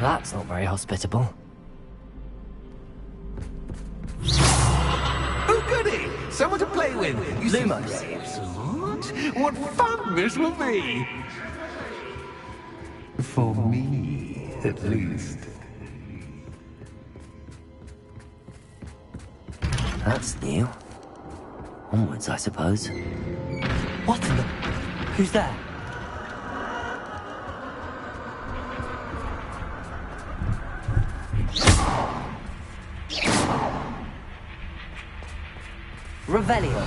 That's not very hospitable. Oh, goody! Someone to play with. You seem Lumos. brave. What fun this will be! For me, at least. That's new. Onwards, I suppose. What in the... Who's there? Revelio.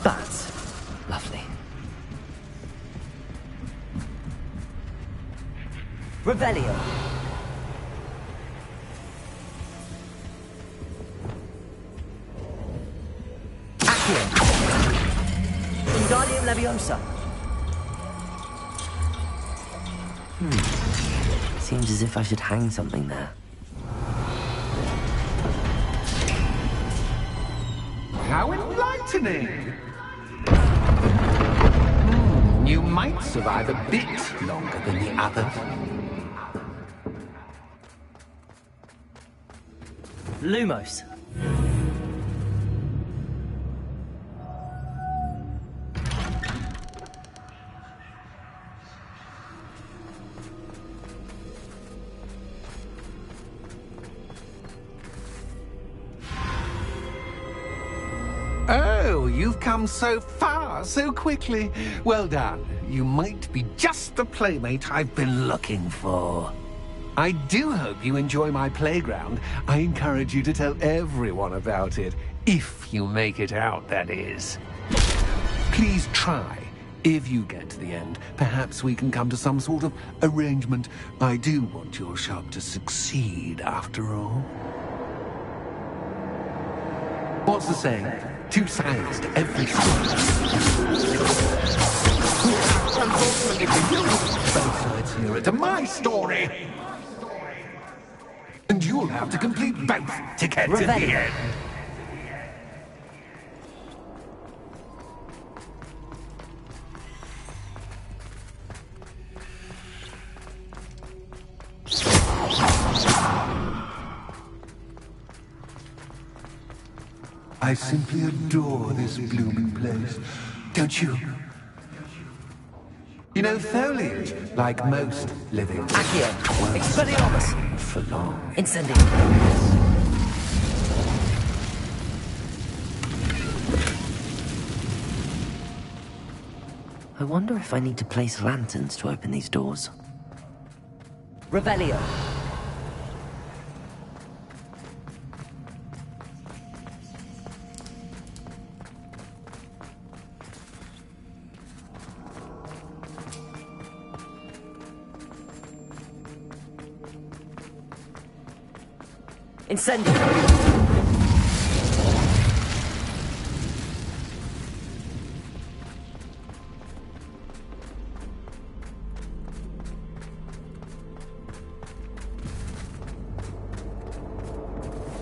That's lovely. Revelio. Accio. Wingardium Leviosa. Seems as if I should hang something there. How enlightening! You might survive a bit longer than the others. Lumos. Oh, you've come so far, so quickly. Well done. You might be just the playmate I've been looking for. I do hope you enjoy my playground. I encourage you to tell everyone about it. If you make it out, that is. Please try. If you get to the end, perhaps we can come to some sort of arrangement. I do want your shop to succeed, after all. What's the saying? Two sides to every story. Both sides hear it to my story. And you'll have to complete both to get to the end. I simply adore this blooming place, don't you? You know, foliage, like most living... Accio! Expelliarmus! For long. Incendio! I wonder if I need to place lanterns to open these doors. Revelio! Incendio!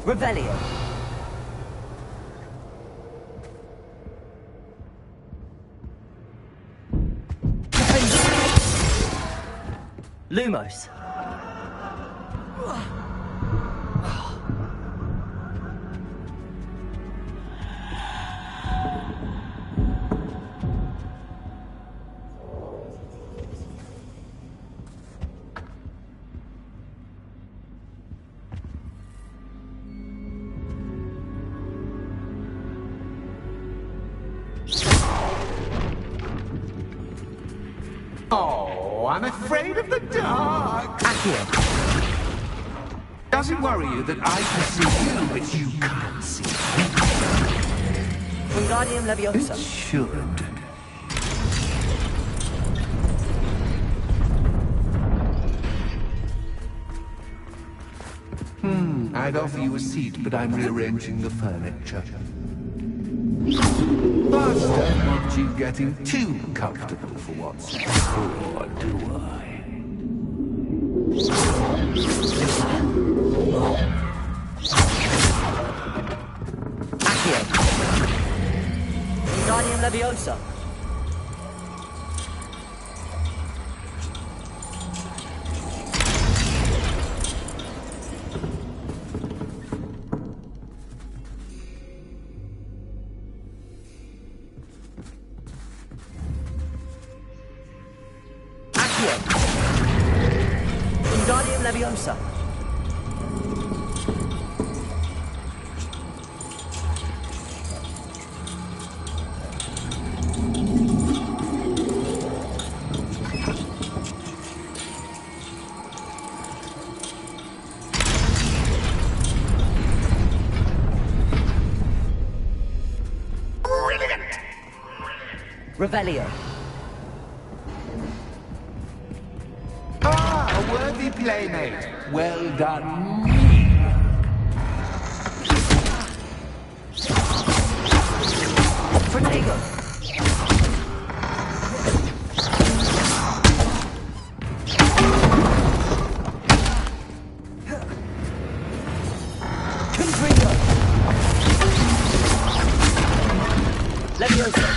Revelio! Lumos! Oh, I'm afraid of the dark. Accio! Does it worry you that I can see you, but you can't see me? Wingardium Leviosa! It should. I'd offer you a seat, but I'm rearranging the furniture. But don't want you getting too comfortable for once. Or do I? Accio! Wingardium Leviosa! Wingardium Leviosa! Brilliant! Revelio! Ah, a worthy playmate. Well done. Protego! Confringo! Leviosa!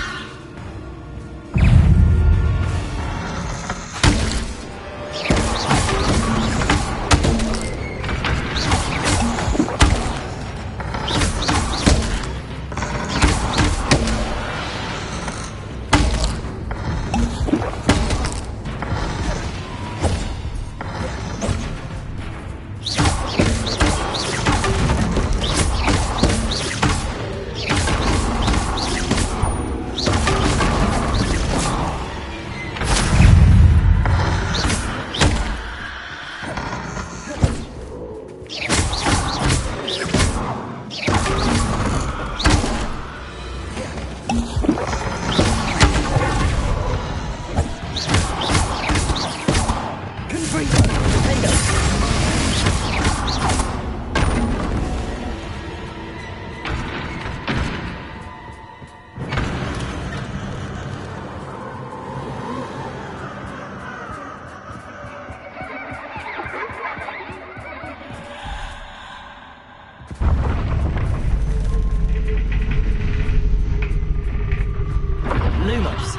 Lumos.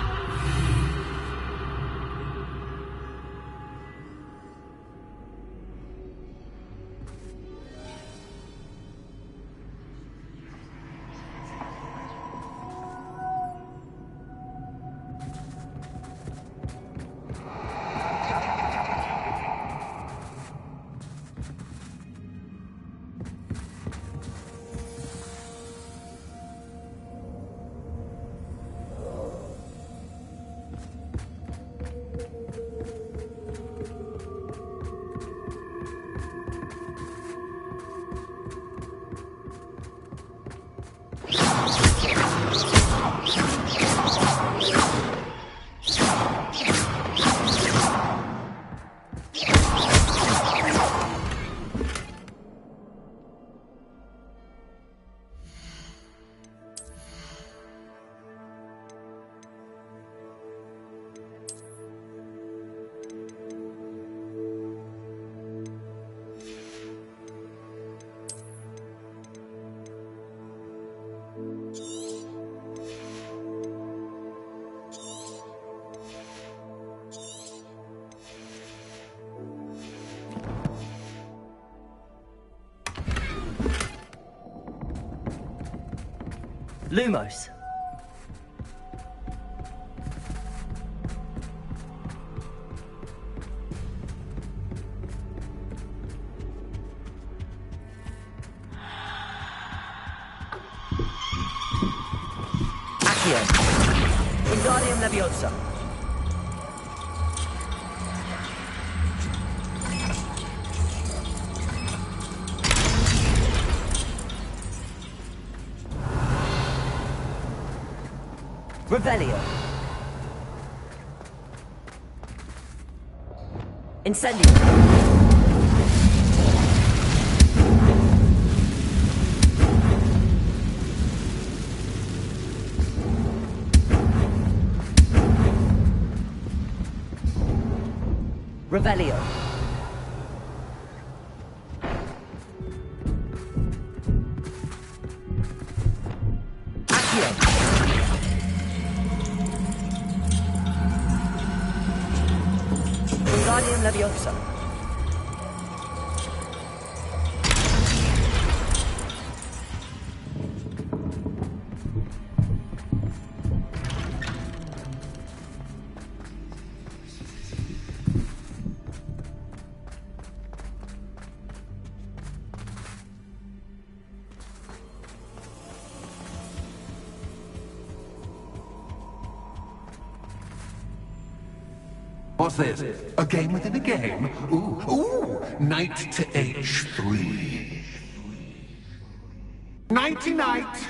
Lumos. Accio. Wingardium Leviosa. Revelio. Incendio. Revelio. Accio. Wingardium Leviosa. What's this? A game within a game? Ooh, knight to H3. Nighty-night!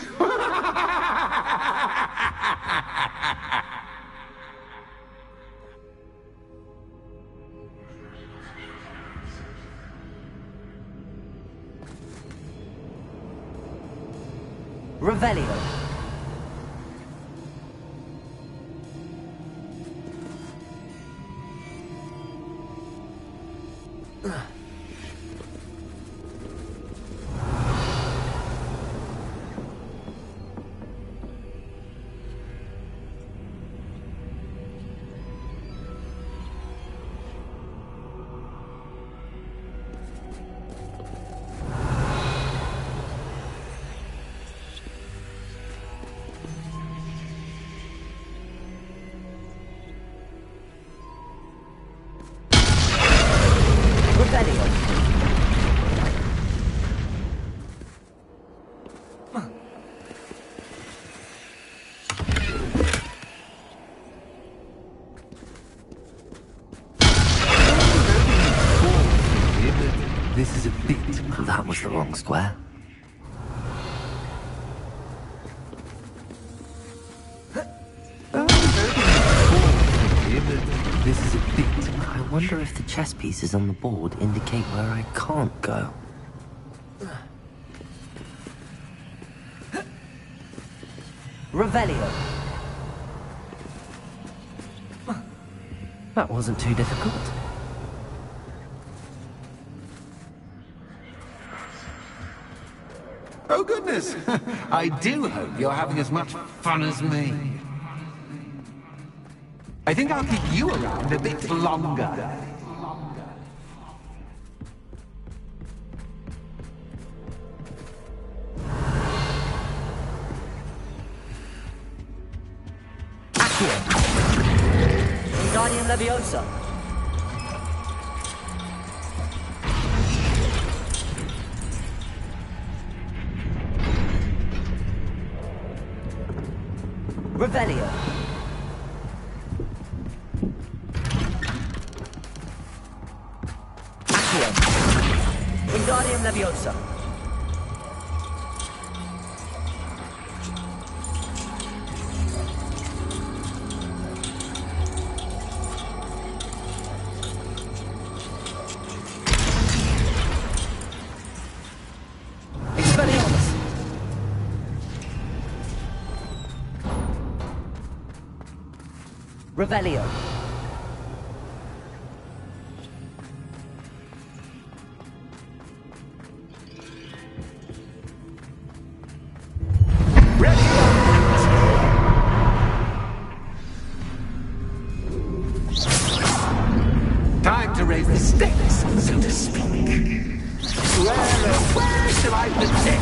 Revelio. This is a bit... That was the wrong square. This is a bit... I wonder if the chess pieces on the board indicate where I can't go. Revelio. That wasn't too difficult. Oh, goodness! I do hope you're having as much fun as me. I think I'll keep you around a bit longer. Guardian Leviosa. Revelio. Accio. Wingardium Leviosa. Expelliarmus. Revelio. Time to raise the stakes, so to speak. Where shall I begin?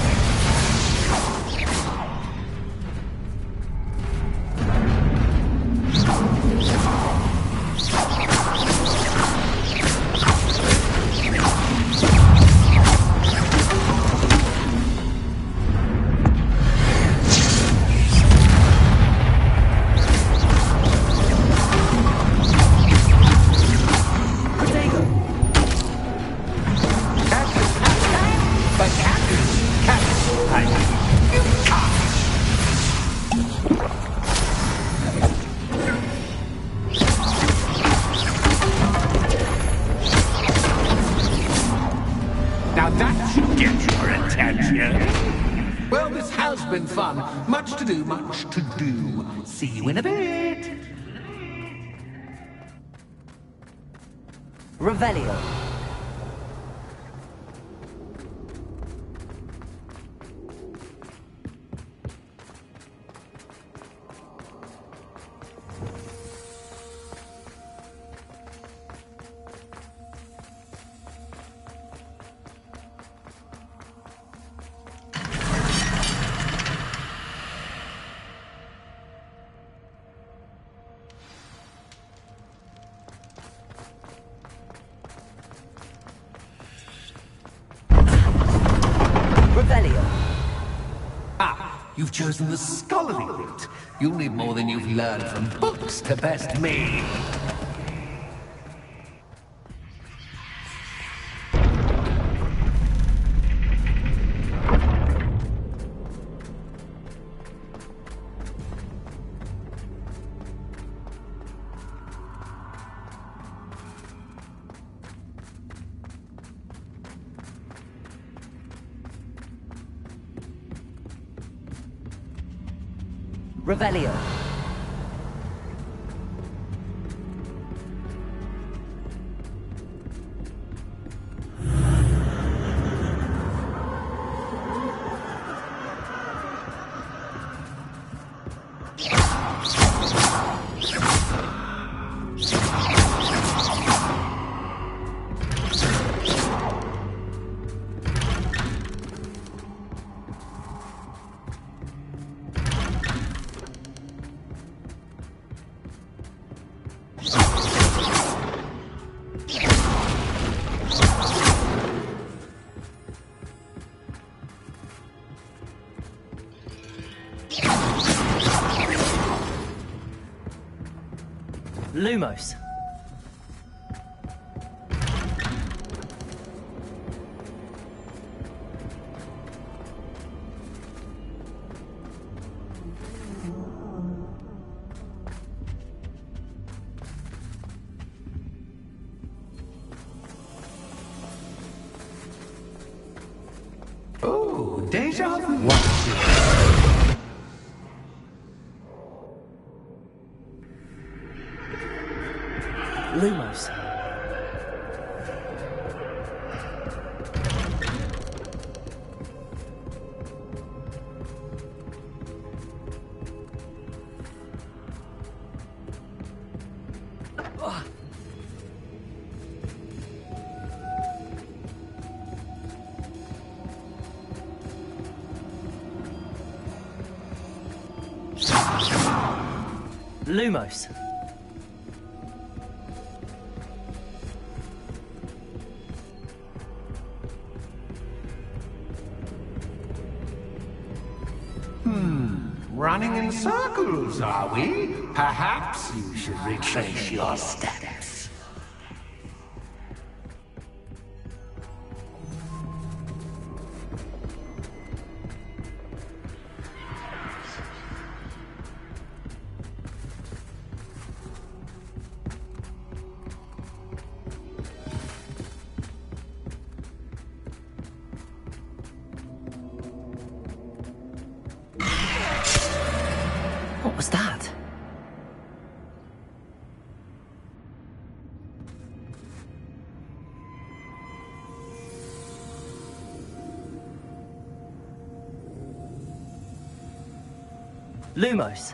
Now that should get your attention. Well, this has been fun. Much to do, much to do. See you in a bit. Revelio. Revelio. Ah, you've chosen the scholarly route. You'll need more than you've learned from books to best me. Revelio. Lumos. Oh, deja vu. Lumos. Lumos. Running in circles, are we? Perhaps you should retrace your steps. What was that? Lumos.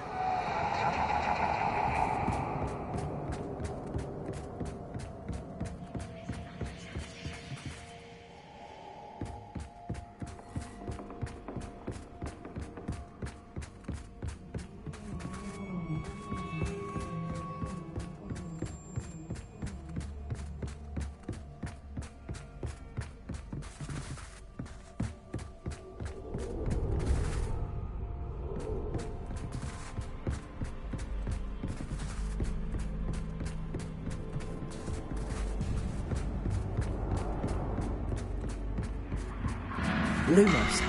Lumos.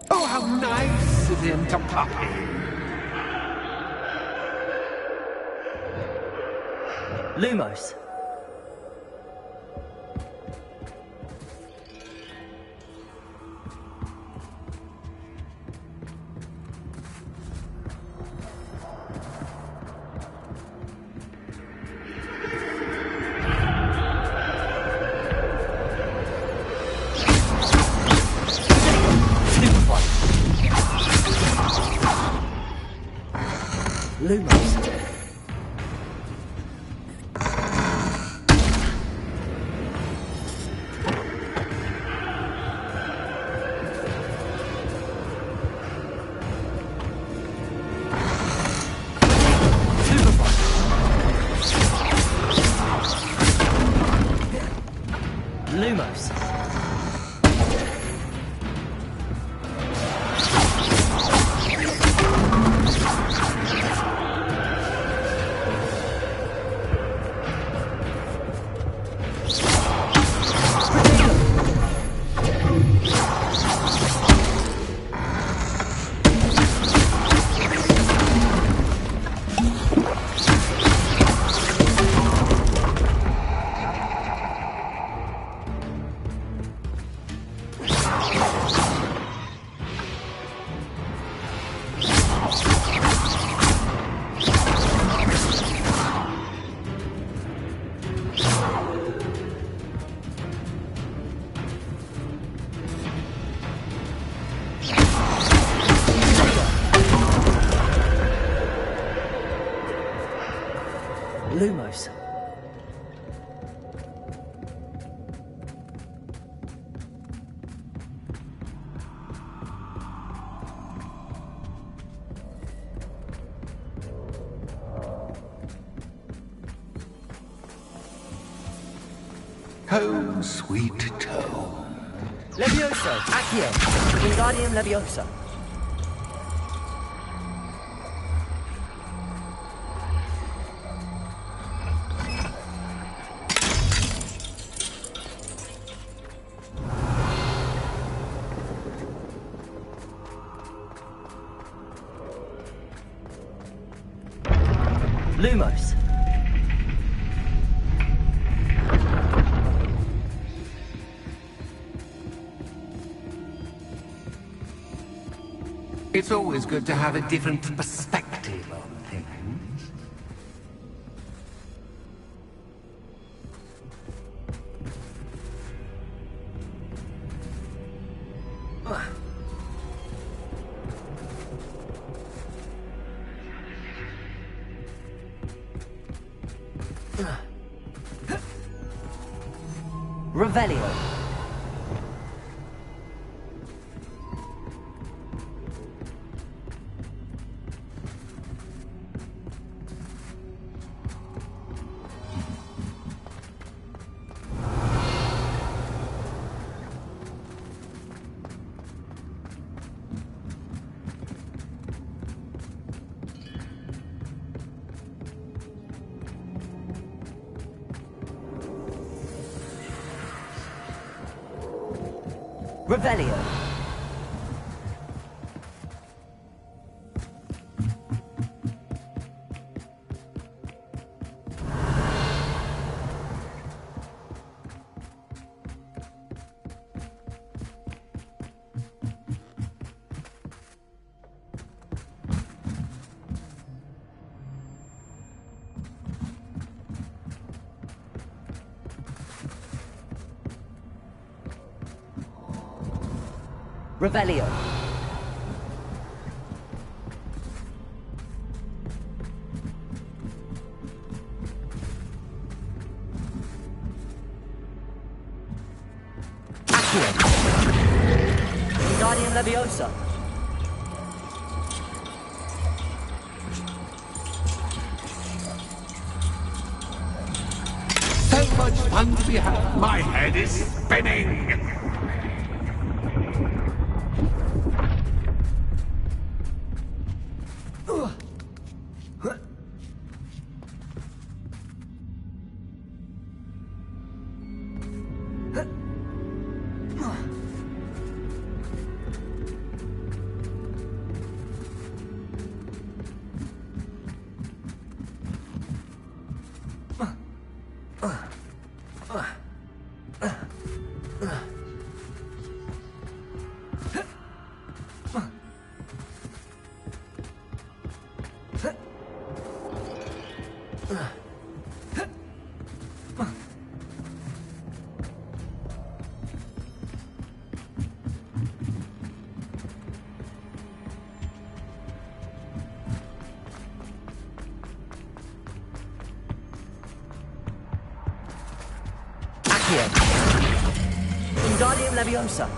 Oh, how nice of him to pop in. Lumos. Lumos. Lumos. Lumos. Home sweet home. Levioso, Accio, Wingardium Levioso. Lumos. It's always good to have a different perspective on things. Revelio. Revelio. Revelio. Accio. Wingardium Leviosa. So much fun to be had. My head is spinning. Wingardium Leviosa.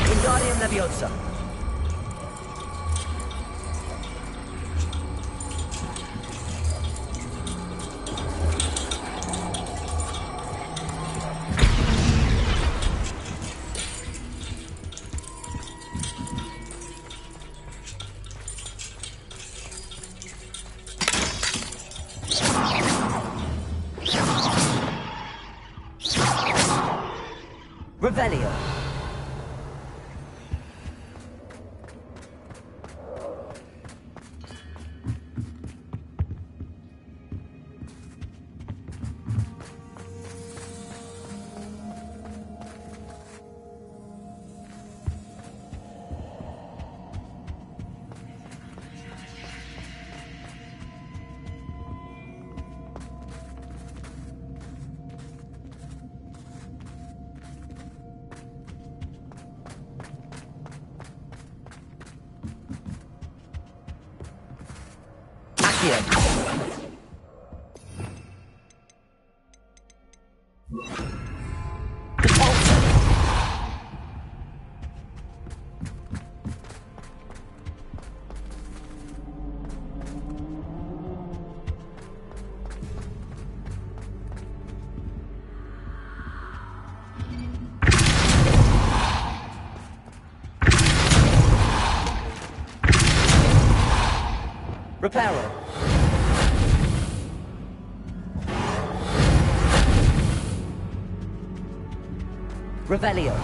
Wingardium Leviosa. Revelio. Accio. Reparo. Revelio.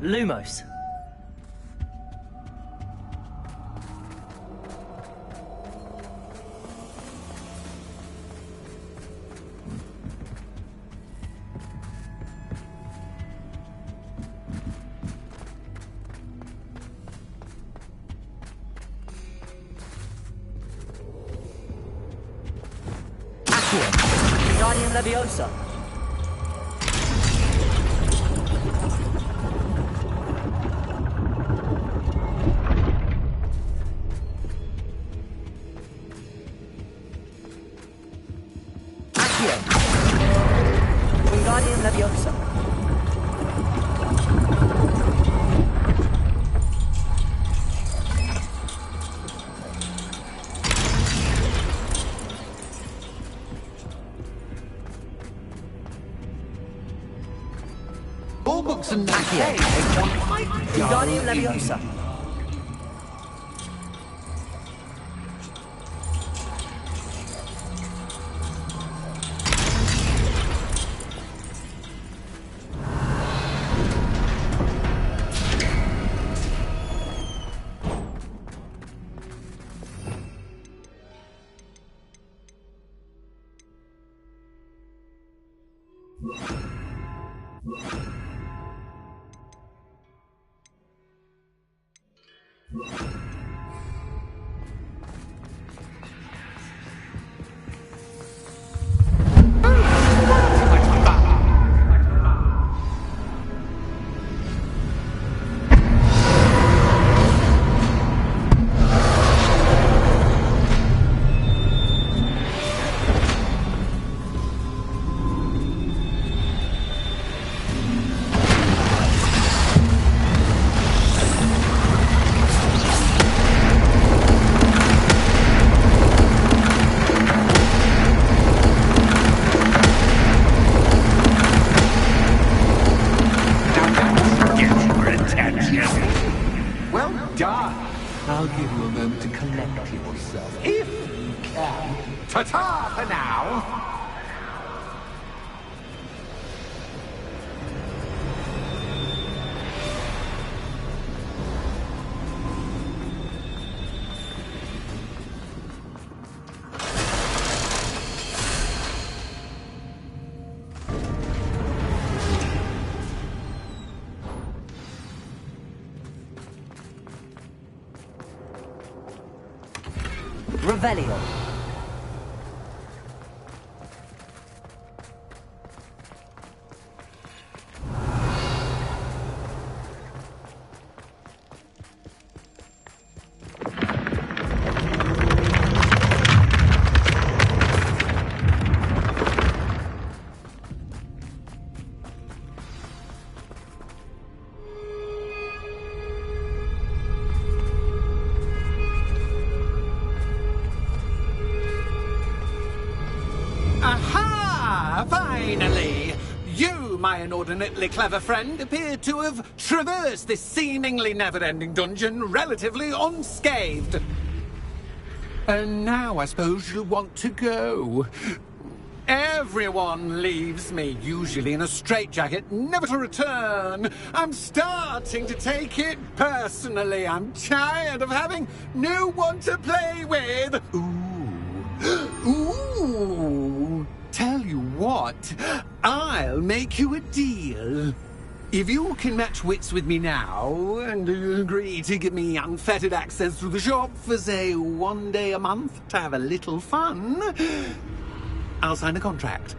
Lumos. Accio. Guardian Leviosa. Guardian Leviosa. All books and Guardian Leviosa. I'll give you a moment to collect yourself, if you can. Ta-ta for now! Revelio. Aha! Finally! You, my inordinately clever friend, appear to have traversed this seemingly never-ending dungeon relatively unscathed. And now I suppose you'll want to go. Everyone leaves me, usually in a straitjacket, never to return. I'm starting to take it personally. I'm tired of having no one to play with. Ooh. Ooh. Tell what? I'll make you a deal. If you can match wits with me now, and agree to give me unfettered access to the shop for, say, 1 day a month to have a little fun, I'll sign a contract.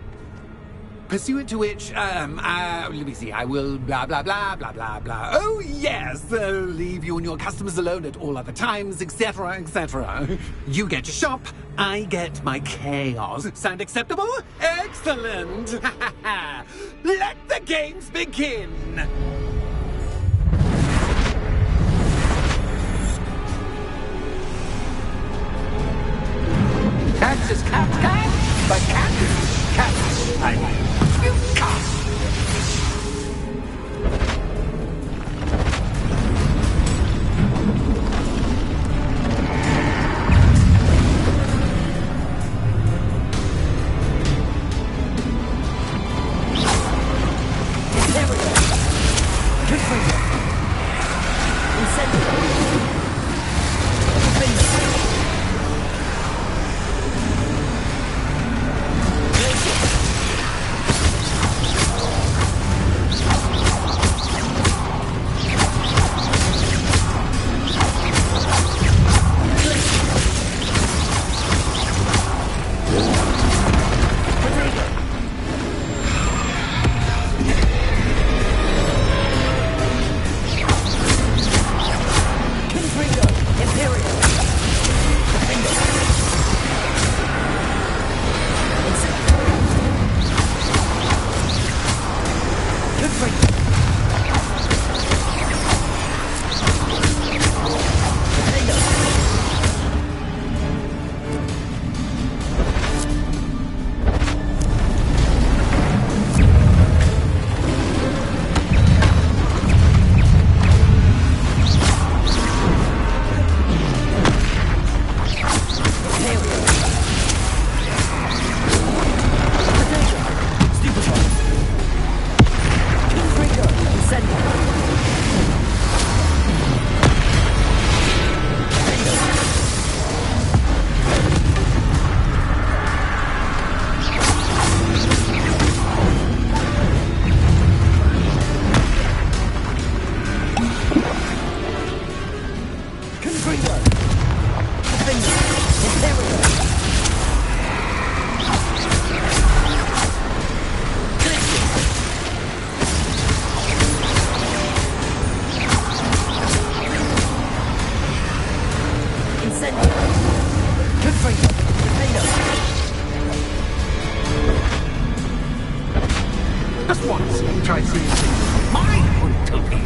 Pursuant to which, let me see, I will blah, blah, blah, blah, blah, blah. Oh, yes, leave you and your customers alone at all other times, etc., etc. You get your shop, I get my chaos. Sound acceptable? Excellent! Let the games begin! Cats is cat, but cat is cat. You cat. Just once, try seeing things my point of view.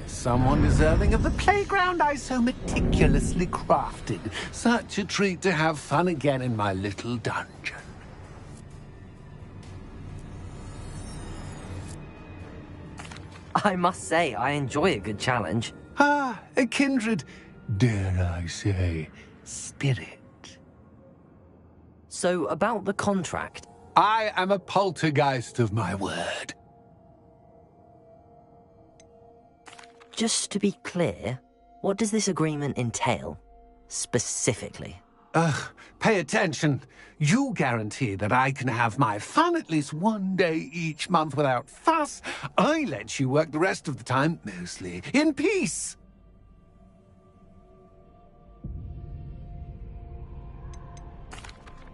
Someone deserving of the playground I so meticulously crafted. Such a treat to have fun again in my little dungeon. I must say, I enjoy a good challenge. Ah, a kindred, dare I say, spirit. So, about the contract. I am a poltergeist of my word. Just to be clear, what does this agreement entail, specifically? Pay attention. You guarantee that I can have my fun at least 1 day each month without fuss. I let you work the rest of the time, mostly in peace.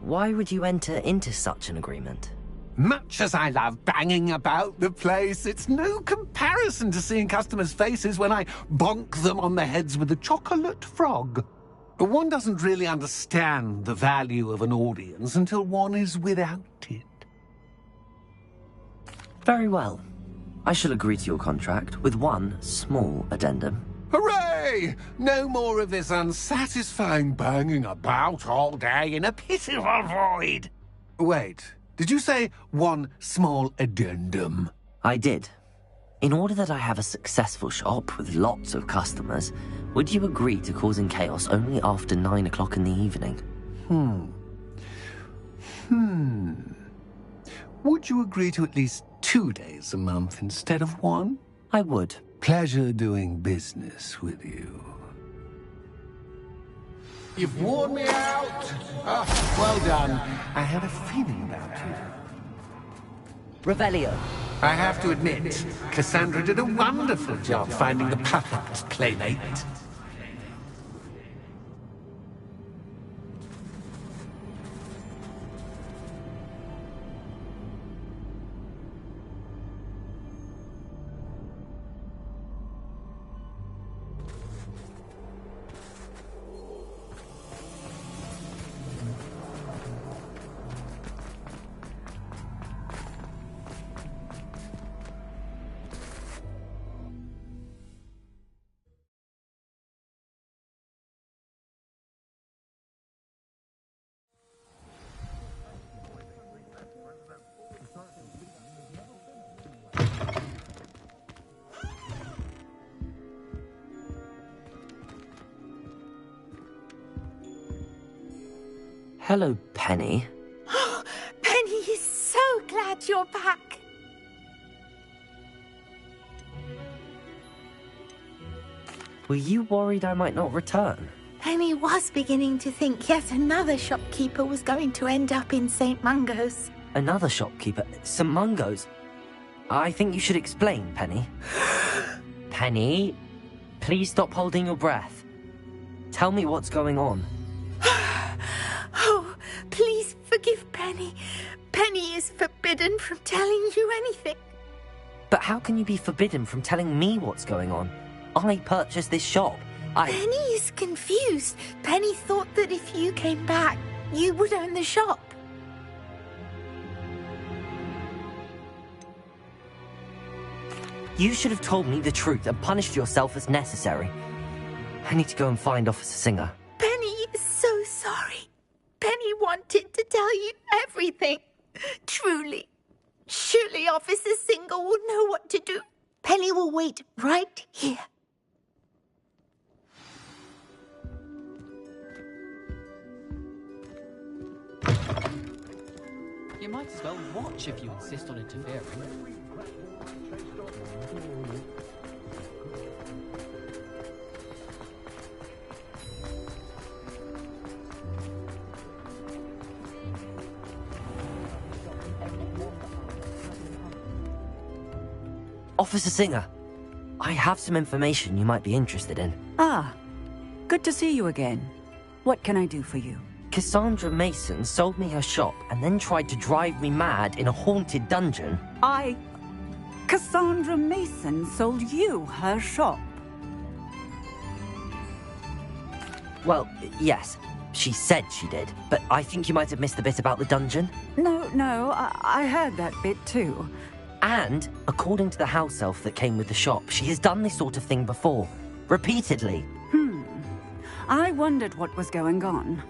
Why would you enter into such an agreement? Much as I love banging about the place, it's no comparison to seeing customers' faces when I bonk them on the heads with a chocolate frog. One doesn't really understand the value of an audience until one is without it. Very well. I shall agree to your contract with one small addendum. Hooray! No more of this unsatisfying banging about all day in a pitiful void. Wait, did you say one small addendum? I did. In order that I have a successful shop with lots of customers, would you agree to causing chaos only after 9 o'clock in the evening? Would you agree to at least 2 days a month instead of one? I would. Pleasure doing business with you. You've worn me out. Well done. I had a feeling about you. Revelio. I have to admit, Cassandra did a wonderful job finding the puppet playmate. Hello, Penny. Penny is so glad you're back. Were you worried I might not return? Penny was beginning to think yet another shopkeeper was going to end up in St. Mungo's. Another shopkeeper? St. Mungo's? I think you should explain, Penny. Penny, please stop holding your breath. Tell me what's going on. Oh, please forgive Penny. Penny is forbidden from telling you anything. But how can you be forbidden from telling me what's going on? I purchased this shop. Penny is confused. Penny thought that if you came back, you would own the shop. You should have told me the truth and punished yourself as necessary. I need to go and find Officer Singer. Penny is so sorry. Penny wanted to tell you everything. Truly. Surely Officer Singer will know what to do. Penny will wait right here. You might as well watch if you insist on interfering. Officer Singer, I have some information you might be interested in. Ah, good to see you again. What can I do for you? Cassandra Mason sold me her shop and then tried to drive me mad in a haunted dungeon. Cassandra Mason sold you her shop? Well, yes, she said she did, but I think you might have missed the bit about the dungeon. No, I heard that bit too. And, according to the house elf that came with the shop, she has done this sort of thing before. Repeatedly. I wondered what was going on.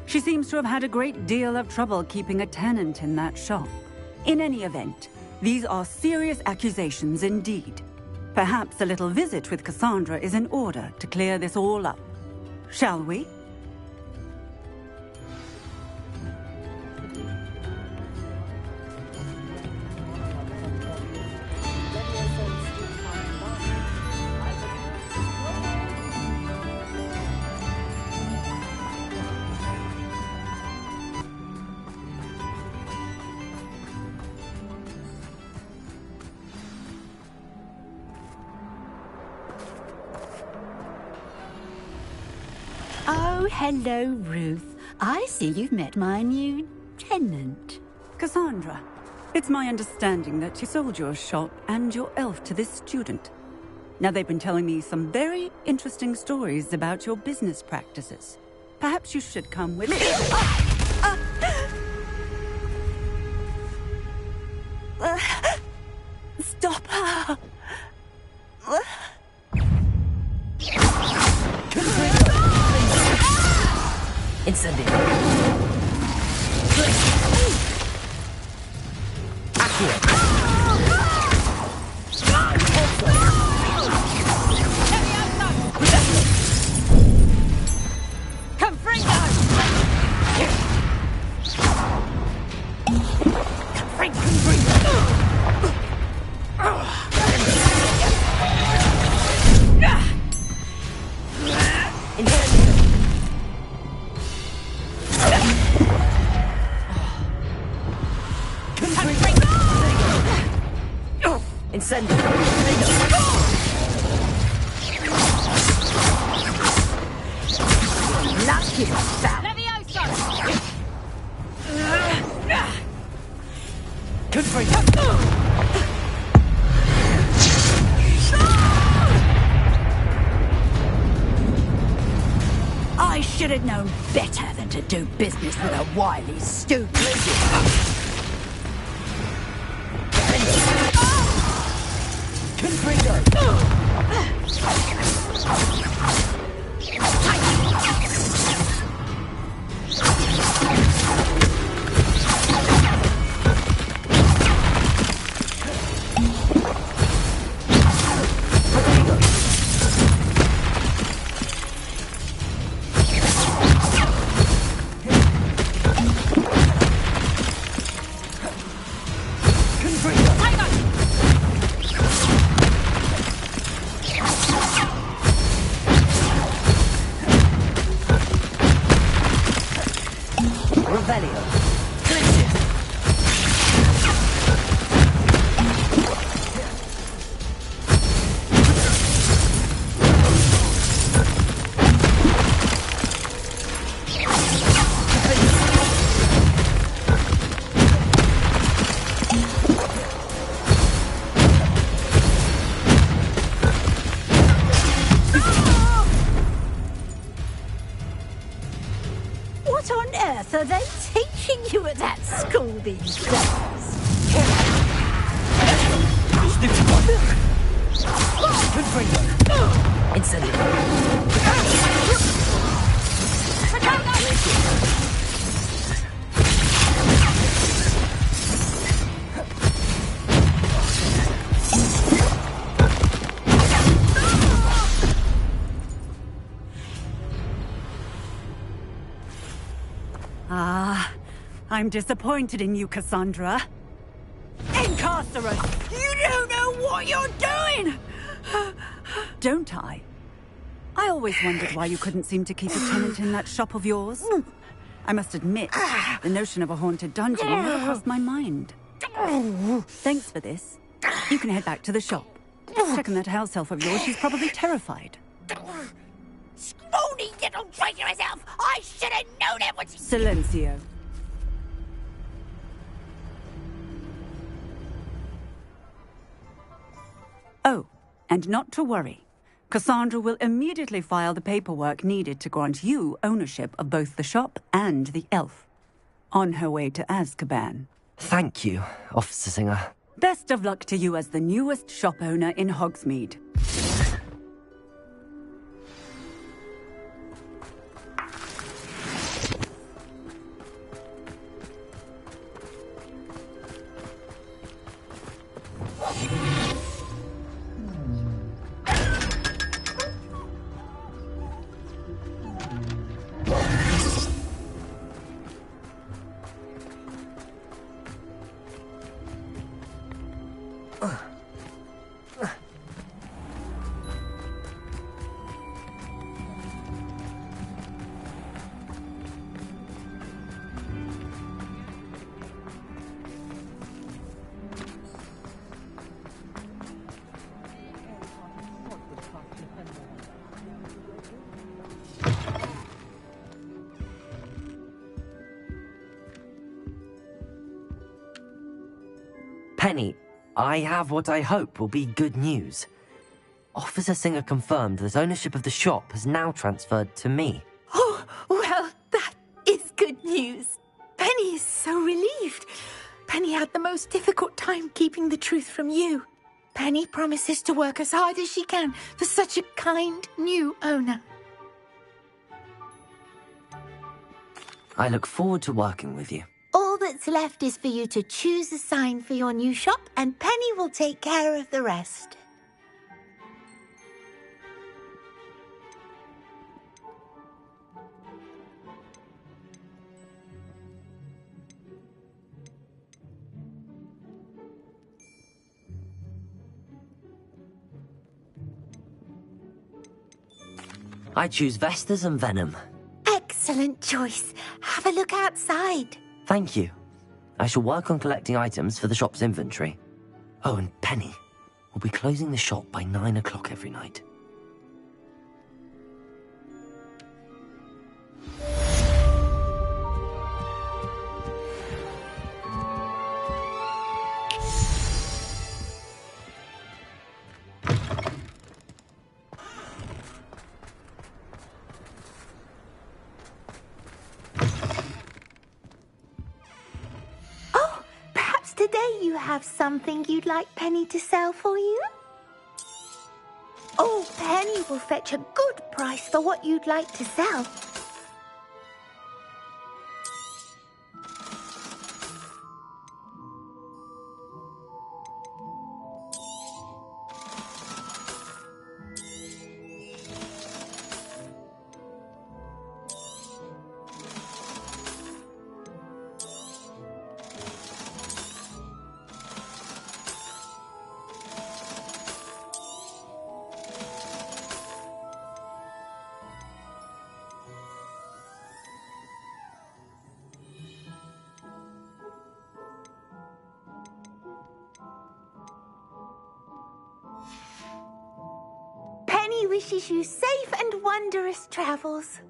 She seems to have had a great deal of trouble keeping a tenant in that shop. In any event, these are serious accusations indeed. Perhaps a little visit with Cassandra is in order to clear this all up. Shall we? Oh, hello, Ruth. I see you've met my new tenant. Cassandra, it's my understanding that you sold your shop and your elf to this student. Now, they've been telling me some very interesting stories about your business practices. Perhaps you should come with me. Stop her! Incendio. Incendio. Lucky about. I should have known better than to do business with a wily student. What on earth are they teaching you at that school these days? I'm disappointed in you, Cassandra. Incarcerate! You don't know what you're doing! Don't I? I always wondered why you couldn't seem to keep a tenant in that shop of yours. I must admit, the notion of a haunted dungeon never crossed my mind. Thanks for this. You can head back to the shop. Checking that house elf of yours, she's probably terrified. Scrawny little traitor herself! I should have known it was... Silencio. Oh, and not to worry. Cassandra will immediately file the paperwork needed to grant you ownership of both the shop and the elf. On her way to Azkaban. Thank you, Officer Singer. Best of luck to you as the newest shop owner in Hogsmeade. Penny, I have what I hope will be good news. Officer Singer confirmed that ownership of the shop has now transferred to me. Oh, well, that is good news. Penny is so relieved. Penny had the most difficult time keeping the truth from you. Penny promises to work as hard as she can for such a kind new owner. I look forward to working with you. All that's left is for you to choose a sign for your new shop, and Penny will take care of the rest. I choose Vestas and Venom. Excellent choice. Have a look outside. Thank you. I shall work on collecting items for the shop's inventory. Oh, and Penny, we'll be closing the shop by 9 o'clock every night. Today you have something you'd like Penny to sell for you? Oh, Penny will fetch a good price for what you'd like to sell. Penny wishes you safe and wondrous travels.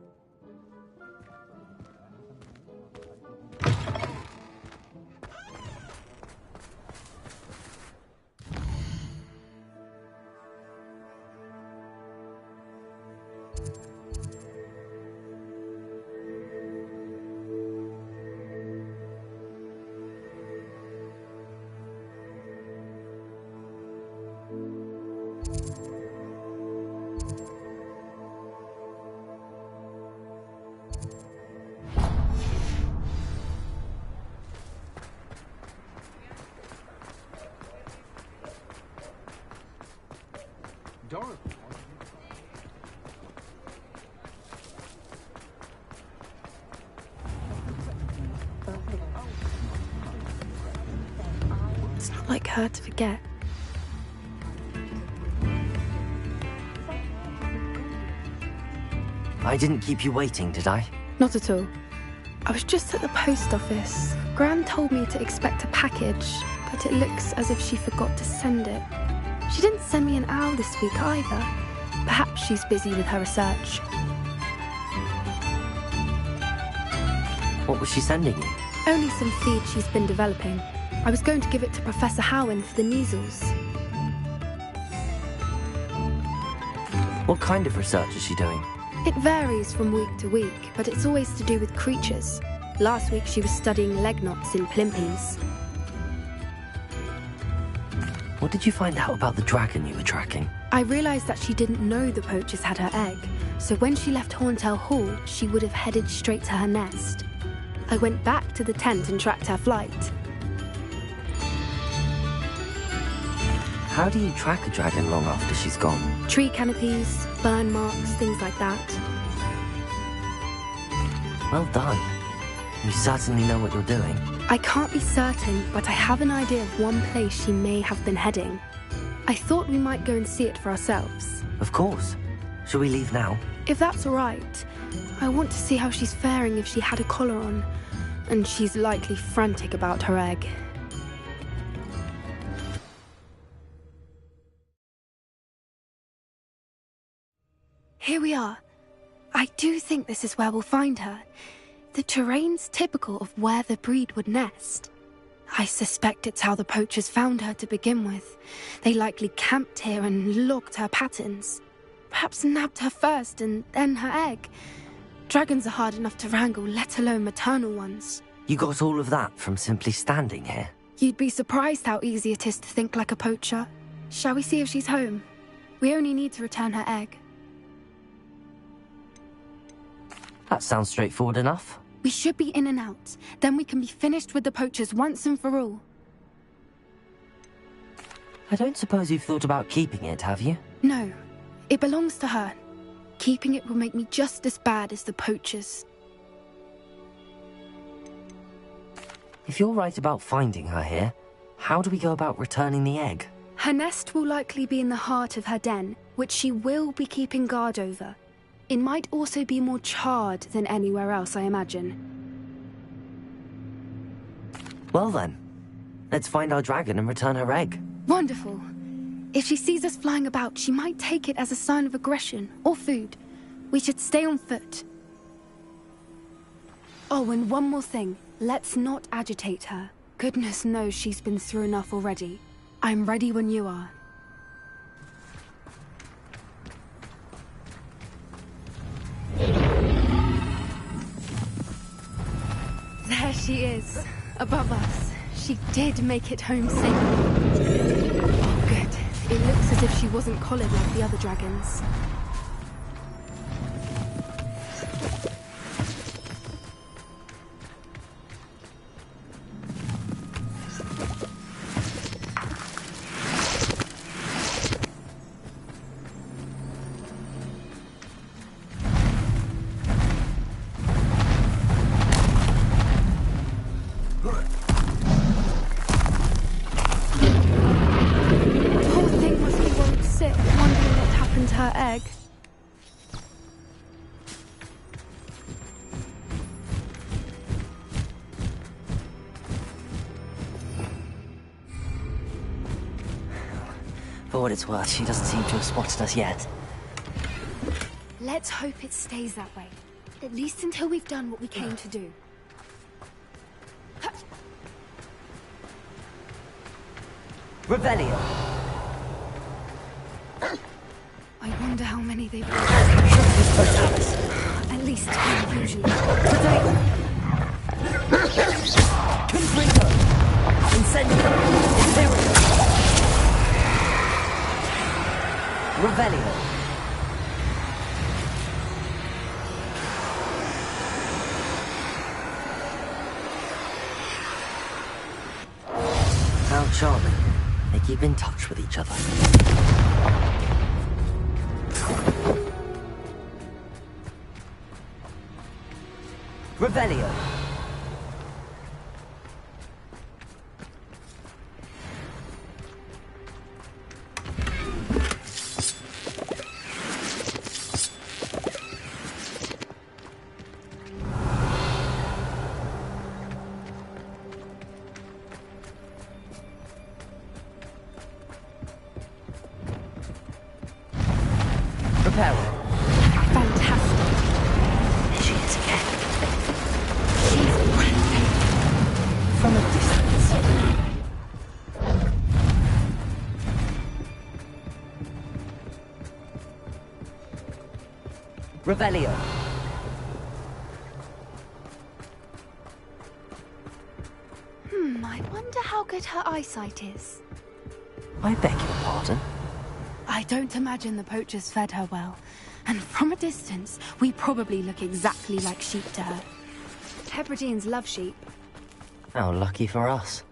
It's not like her to forget. I didn't keep you waiting, did I? Not at all. I was just at the post office. Gran told me to expect a package, but it looks as if she forgot to send it. She didn't send me an owl this week either. Perhaps she's busy with her research. What was she sending you? Only some feed she's been developing. I was going to give it to Professor Howen for the measles. What kind of research is she doing? It varies from week to week, but it's always to do with creatures. Last week she was studying leg knots in plimpies. What did you find out about the dragon you were tracking? I realised that she didn't know the poachers had her egg, so when she left Horntail Hall, she would have headed straight to her nest. I went back to the tent and tracked her flight. How do you track a dragon long after she's gone? Tree canopies, burn marks, things like that. Well done. You certainly know what you're doing. I can't be certain, but I have an idea of one place she may have been heading. I thought we might go and see it for ourselves. Of course. Shall we leave now? If that's all right. I want to see how she's faring if she had a collar on. And she's likely frantic about her egg. Here we are. I do think this is where we'll find her. The terrain's typical of where the breed would nest. I suspect it's how the poachers found her to begin with. They likely camped here and logged her patterns. Perhaps nabbed her first and then her egg. Dragons are hard enough to wrangle, let alone maternal ones. You got all of that from simply standing here? You'd be surprised how easy it is to think like a poacher. Shall we see if she's home? We only need to return her egg. That sounds straightforward enough. We should be in and out. Then we can be finished with the poachers once and for all. I don't suppose you've thought about keeping it, have you? No. It belongs to her. Keeping it will make me just as bad as the poachers. If you're right about finding her here, how do we go about returning the egg? Her nest will likely be in the heart of her den, which she will be keeping guard over. It might also be more charred than anywhere else, I imagine. Well then, let's find our dragon and return her egg. Wonderful. If she sees us flying about, she might take it as a sign of aggression or food. We should stay on foot. Oh, and one more thing. Let's not agitate her. Goodness knows she's been through enough already. I'm ready when you are. There she is, above us. She did make it home safely. Oh, good. It looks as if she wasn't collared like the other dragons. For what it's worth, she doesn't seem to have spotted us yet. Let's hope it stays that way. At least until we've done what we came to do. Revelio! I wonder how many they've got. At least 10 usually. Potato! Confringo! Incendio! Imperial! Revelio! How charming. They keep in touch with each other. Revelio! Fantastic. There she is again. She's breathtaking. From a distance. Revelio. I wonder how good her eyesight is. I beg your pardon? I don't imagine the poachers fed her well. And from a distance, we probably look exactly like sheep to her. Hebrideans love sheep. How lucky for us.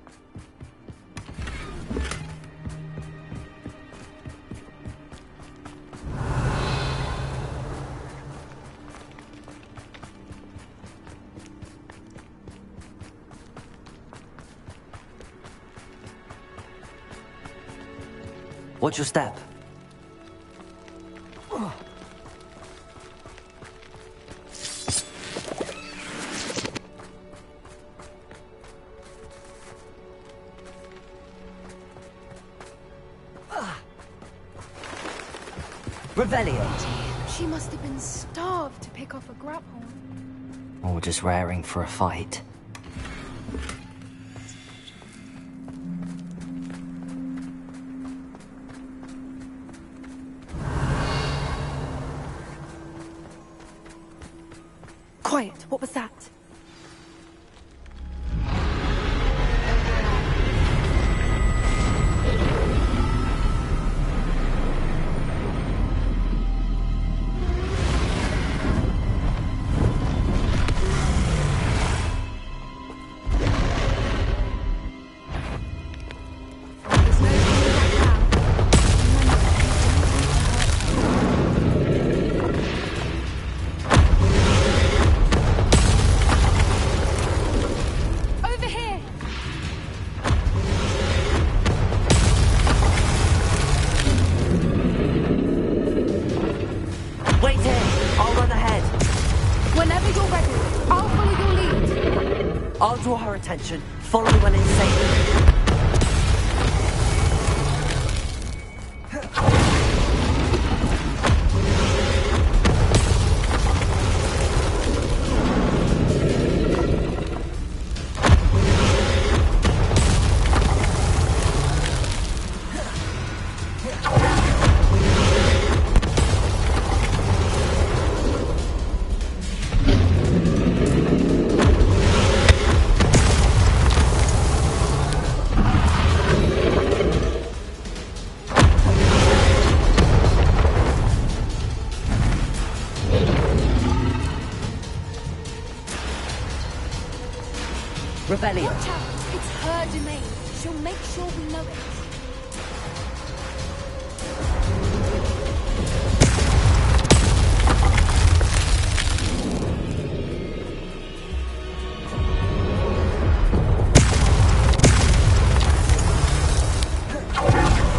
Watch your step. Revelio. She must have been starved to pick off a grapple. Or just raring for a fight. Quiet, what was that? I'll draw her attention. Follow me when it's safe. Rebellion. Watch out! It's her domain. She'll make sure we know it.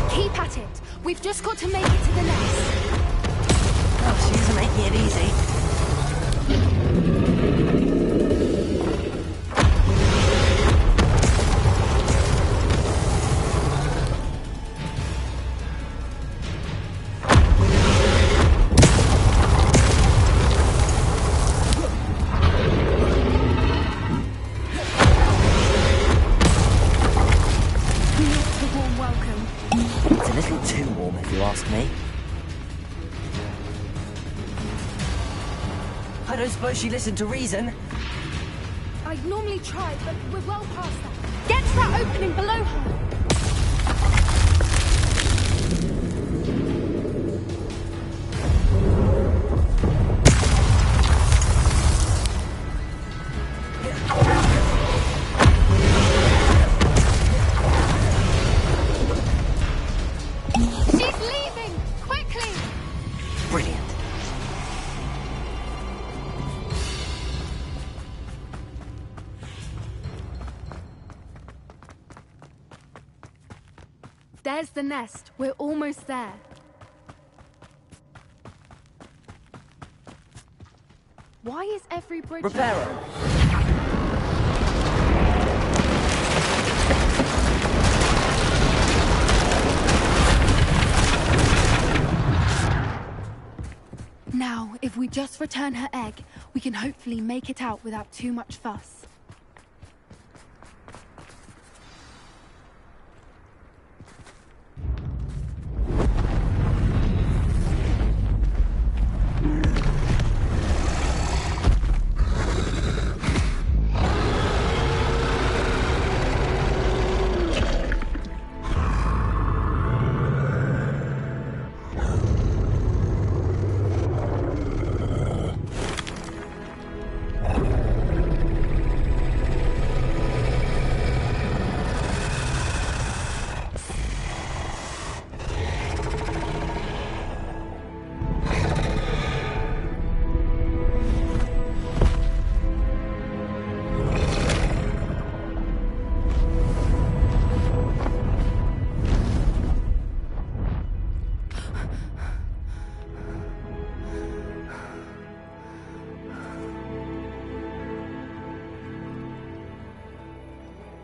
Keep at it. We've just got to make it to the nest. Oh, she isn't making it easy. I don't suppose she listened to reason. I'd normally try, but we're well past that. Get to that opening below her! She's leaving! Quickly! Brilliant. There's the nest. We're almost there. Why is every bridge... Reparo. Now, if we just return her egg, we can hopefully make it out without too much fuss.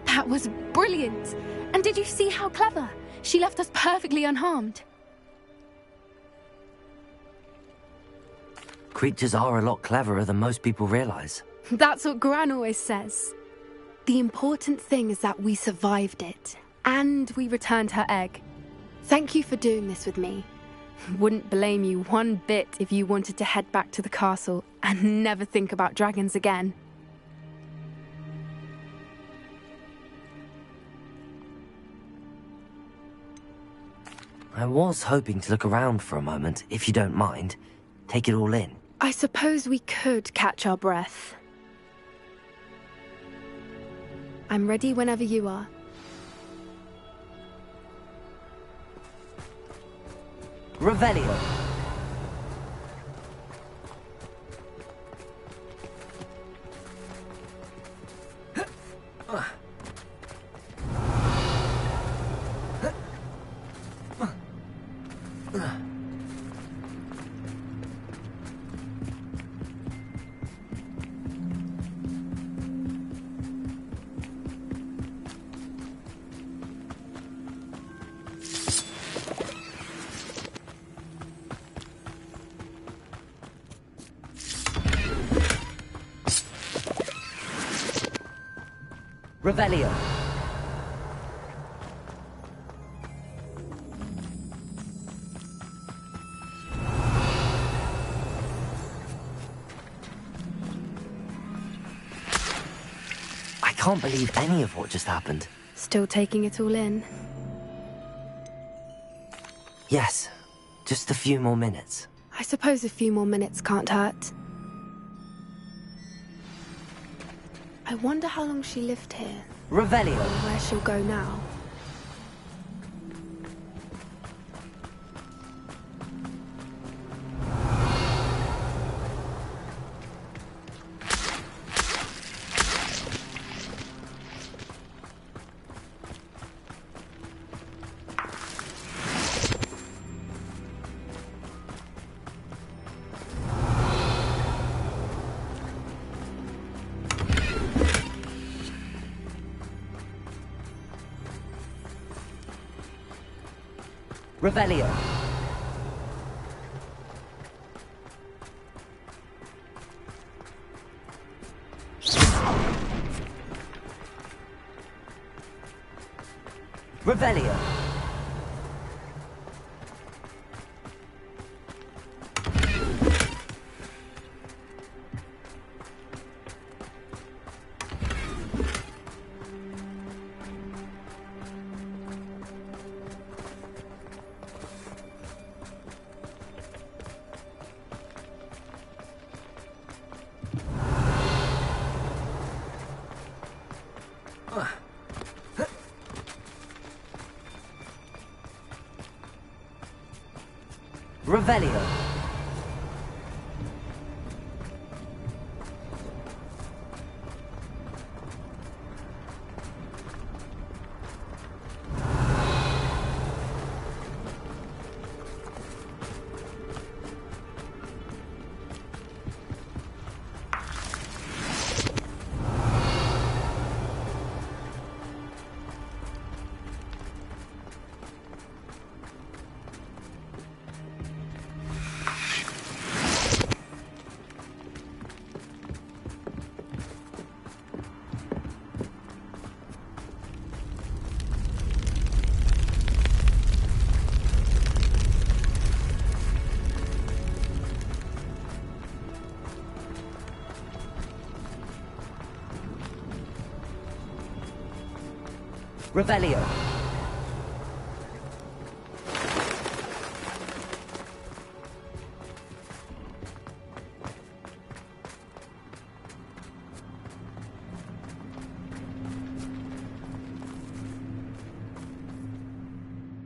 That was brilliant! And did you see how clever? She left us perfectly unharmed. Creatures are a lot cleverer than most people realize. That's what Gran always says. The important thing is that we survived it, and we returned her egg. Thank you for doing this with me. Wouldn't blame you one bit if you wanted to head back to the castle and never think about dragons again. I was hoping to look around for a moment, if you don't mind. Take it all in. I suppose we could catch our breath. I'm ready whenever you are. Revelio. Revelio. I can't believe any of what just happened. Still taking it all in? Yes, just a few more minutes. I suppose a few more minutes can't hurt. I wonder how long she lived here. Revelio. And where she'll go now. Revelio. Revelio. Revelio. Revelio.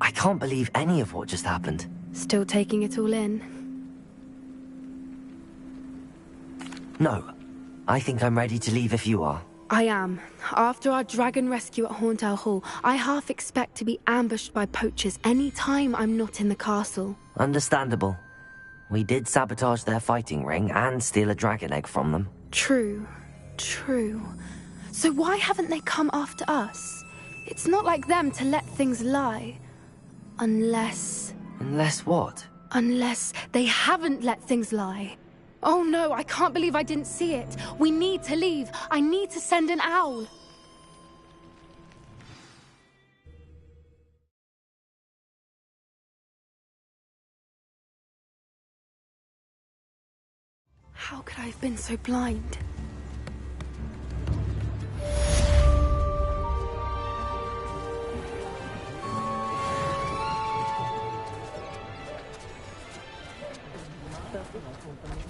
I can't believe any of what just happened. Still taking it all in? No. I think I'm ready to leave if you are. I am. After our dragon rescue at Hauntow Hall, I half expect to be ambushed by poachers any time I'm not in the castle. Understandable. We did sabotage their fighting ring and steal a dragon egg from them. True. True. So why haven't they come after us? It's not like them to let things lie. Unless... Unless what? Unless they haven't let things lie. Oh no, I can't believe I didn't see it. We need to leave. I need to send an owl. How could I have been so blind?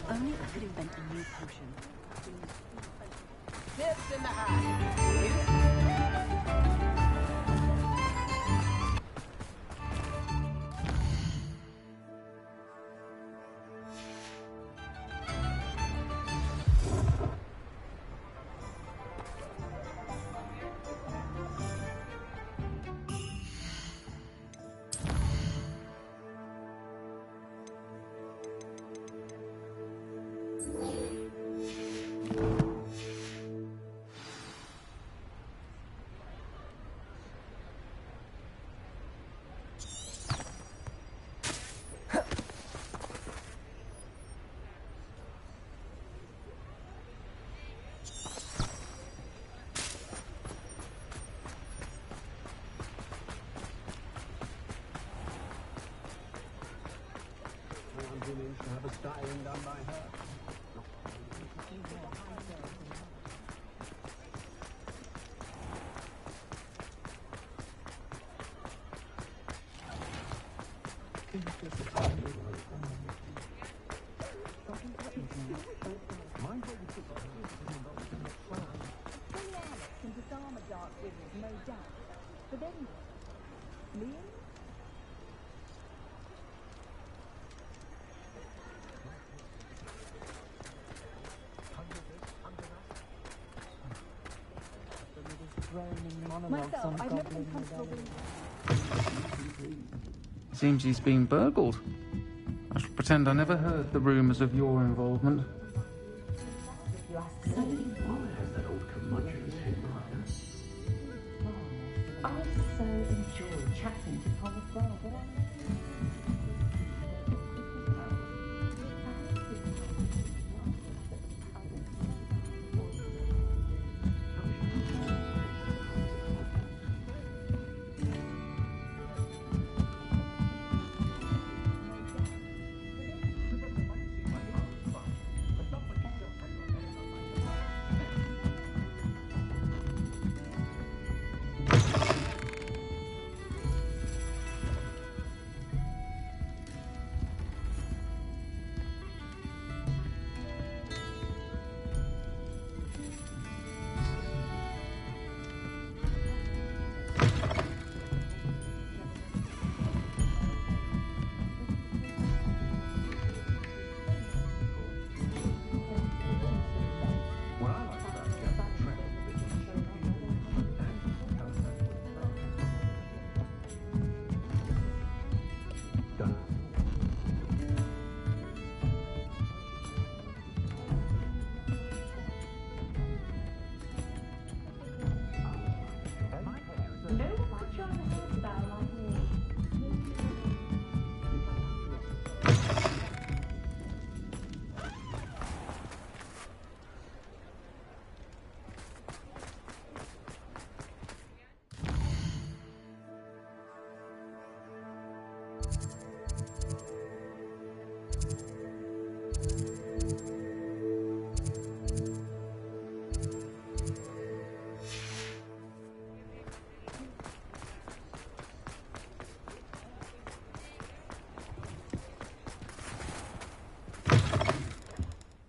Only I could invent a new potion. Tips in the house. Seems he's been burgled. I shall pretend I never heard the rumours of your involvement.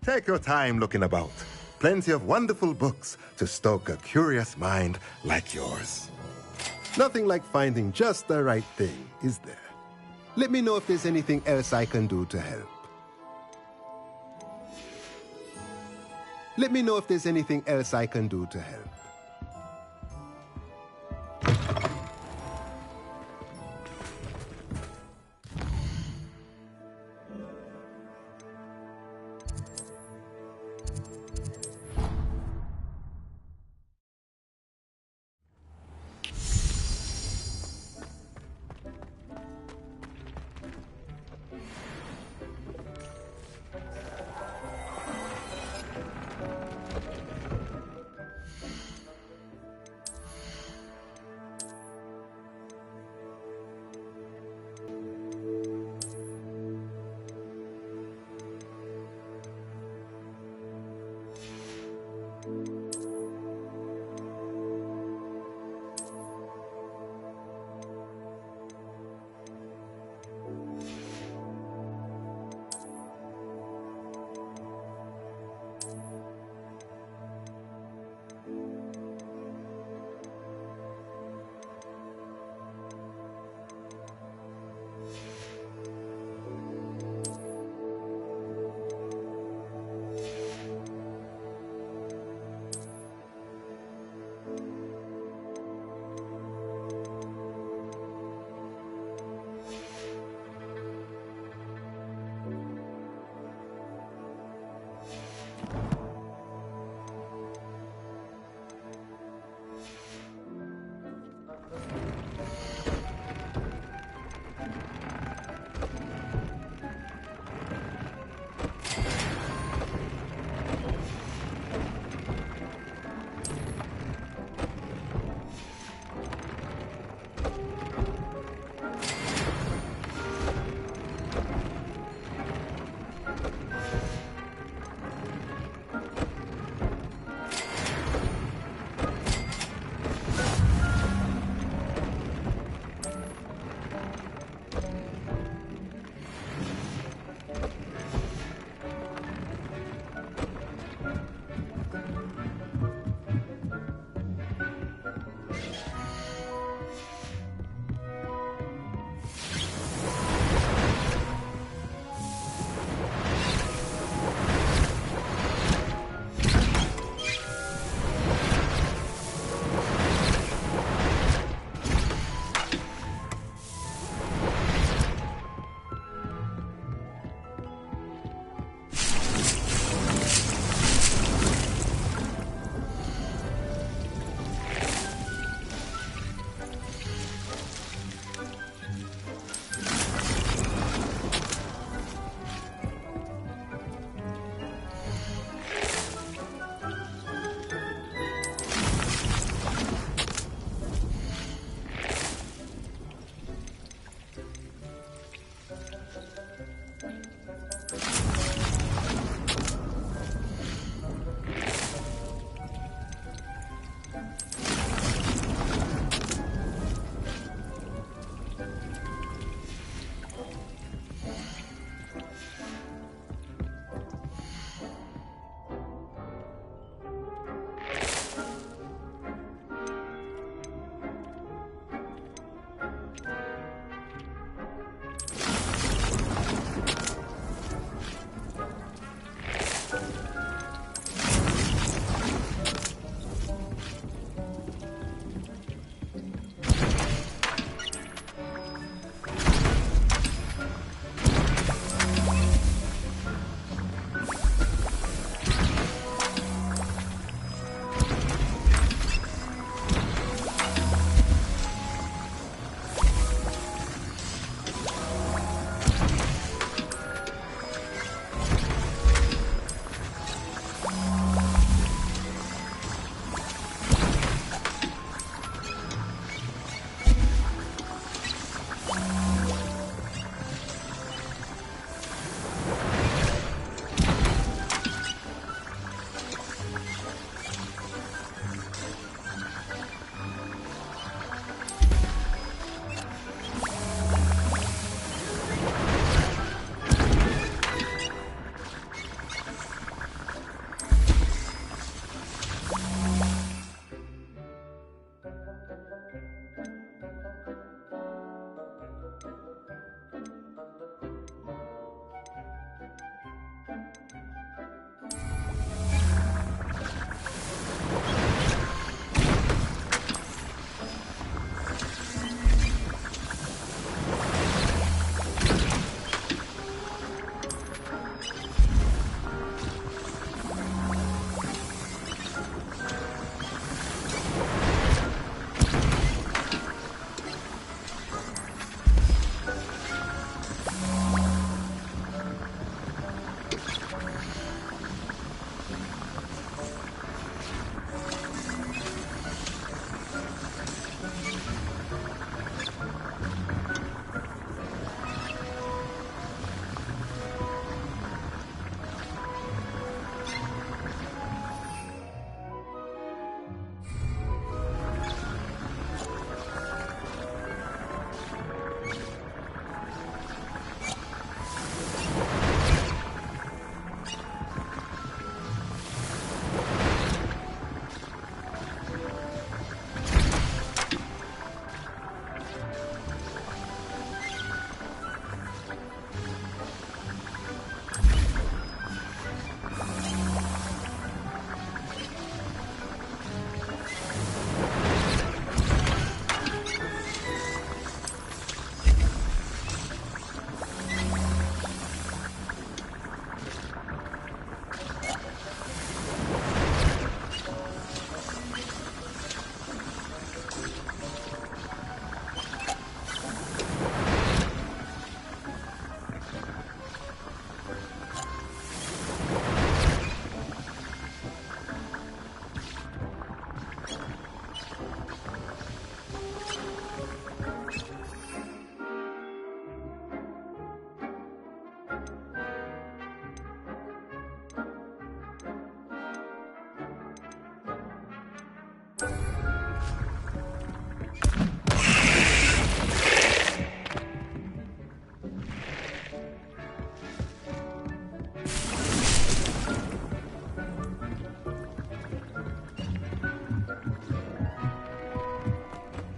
Take your time looking about. Plenty of wonderful books to stoke a curious mind like yours. Nothing like finding just the right thing, is there? Let me know if there's anything else I can do to help. Let me know if there's anything else I can do to help.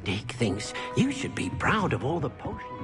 Dick thinks you should be proud of all the potions.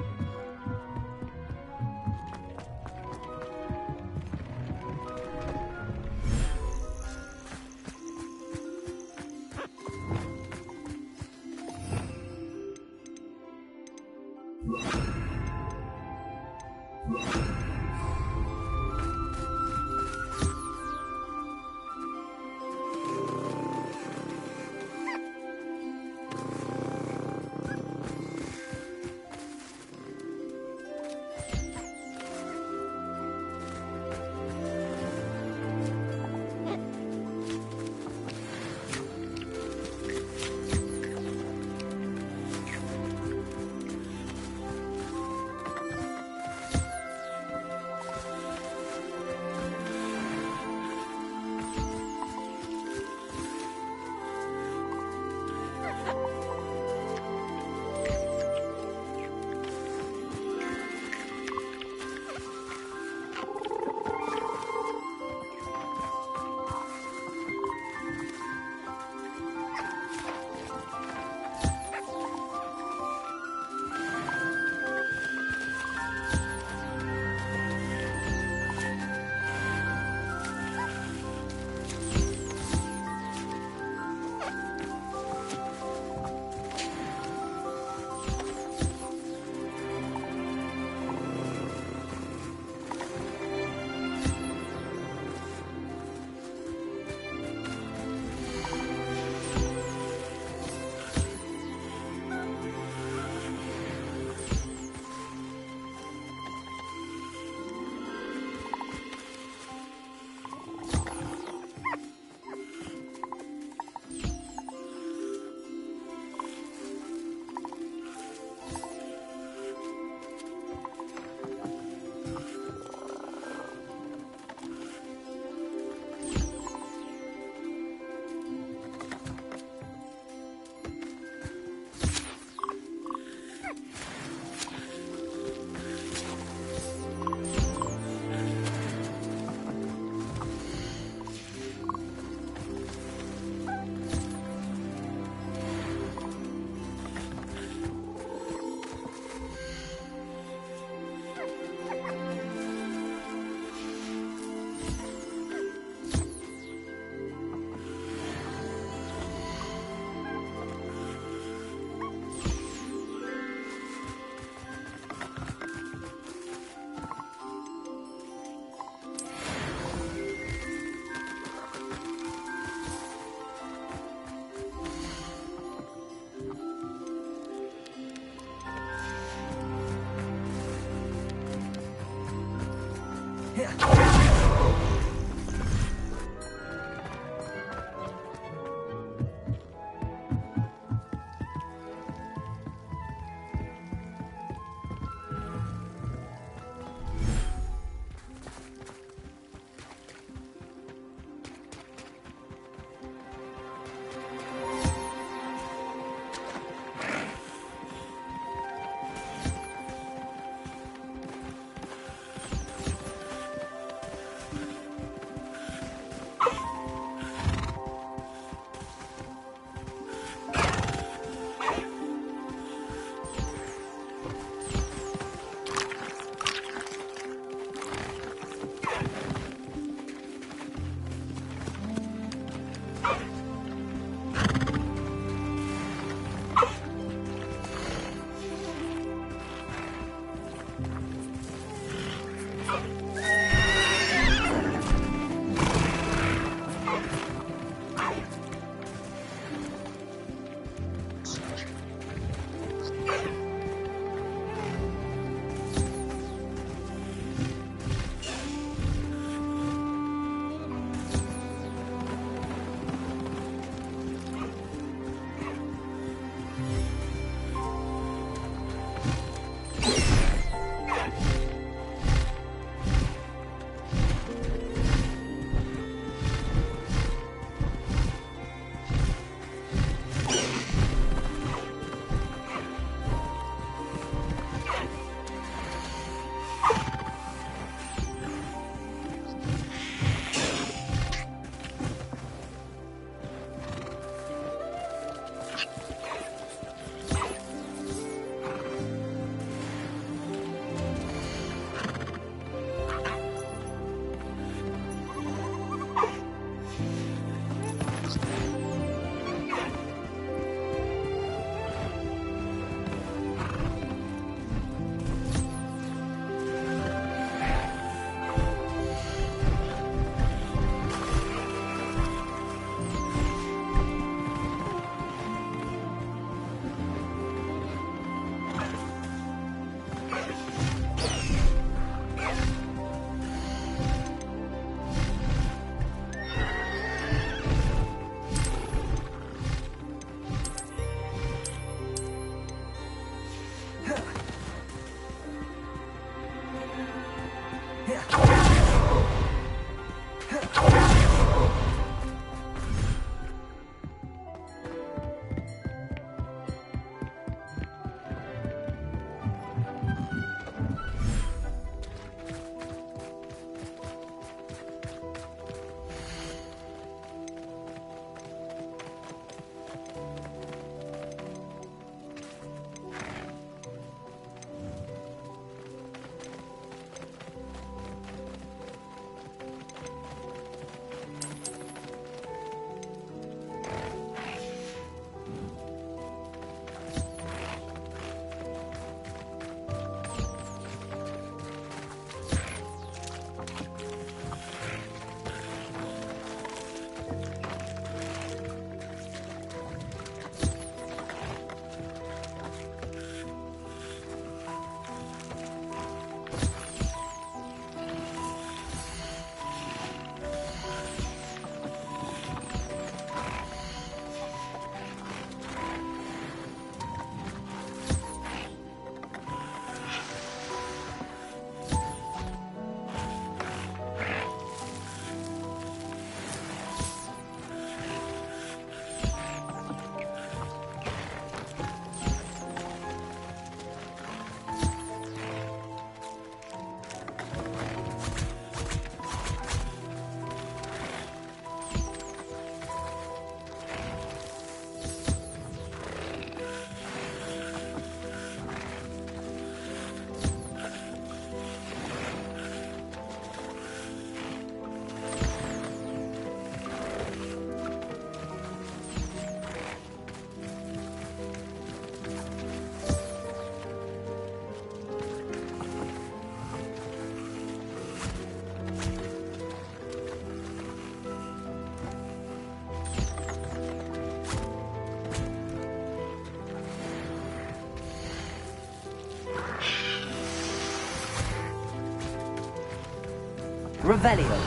Revelio.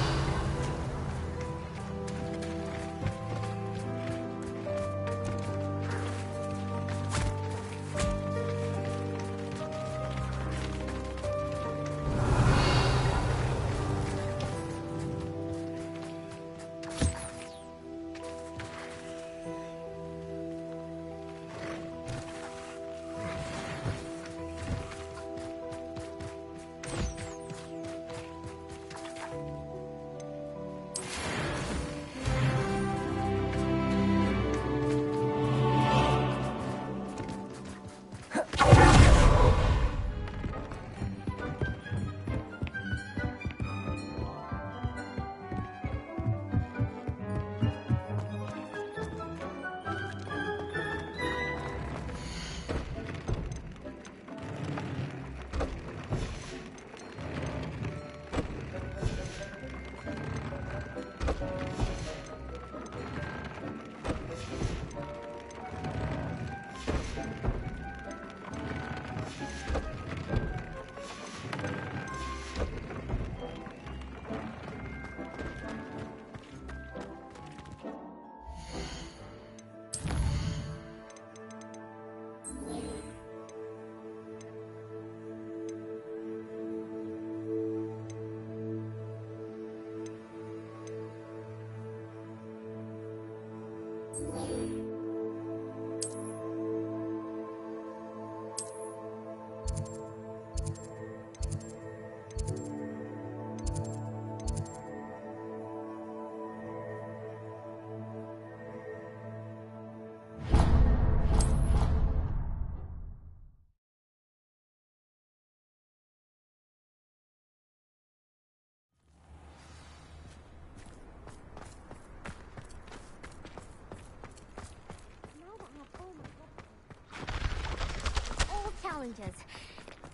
Challenges,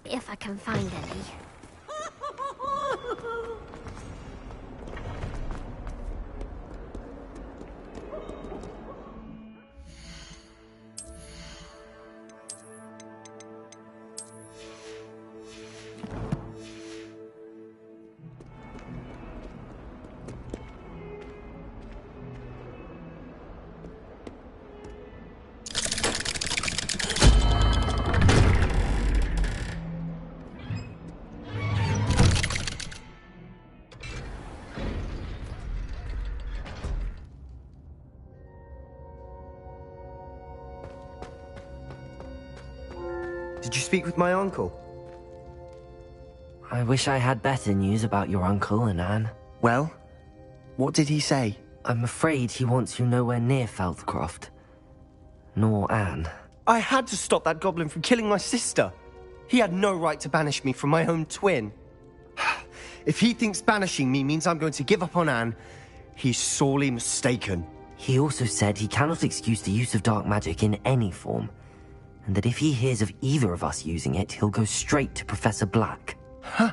if I can find any. Did you speak with my uncle? I wish I had better news about your uncle and Anne. Well, what did he say? I'm afraid he wants you nowhere near Feldcroft. Nor Anne. I had to stop that goblin from killing my sister. He had no right to banish me from my own twin. If he thinks banishing me means I'm going to give up on Anne, he's sorely mistaken. He also said he cannot excuse the use of dark magic in any form, and that if he hears of either of us using it, he'll go straight to Professor Black. Huh.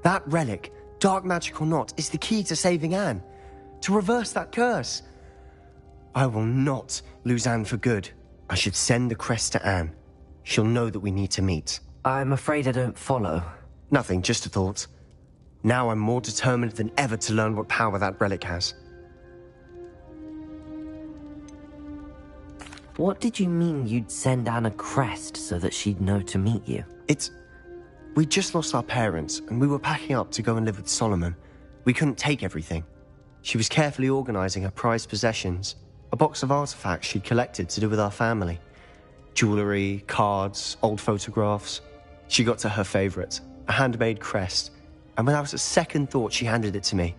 That relic, dark magic or not, is the key to saving Anne. To reverse that curse. I will not lose Anne for good. I should send the crest to Anne. She'll know that we need to meet. I'm afraid I don't follow. Nothing, just a thought. Now I'm more determined than ever to learn what power that relic has. What did you mean you'd send Anne a crest so that she'd know to meet you? We just lost our parents, and we were packing up to go and live with Solomon. We couldn't take everything. She was carefully organizing her prized possessions, a box of artifacts she'd collected to do with our family. Jewelry, cards, old photographs. She got to her favorite, a handmade crest, and without a second thought she handed it to me.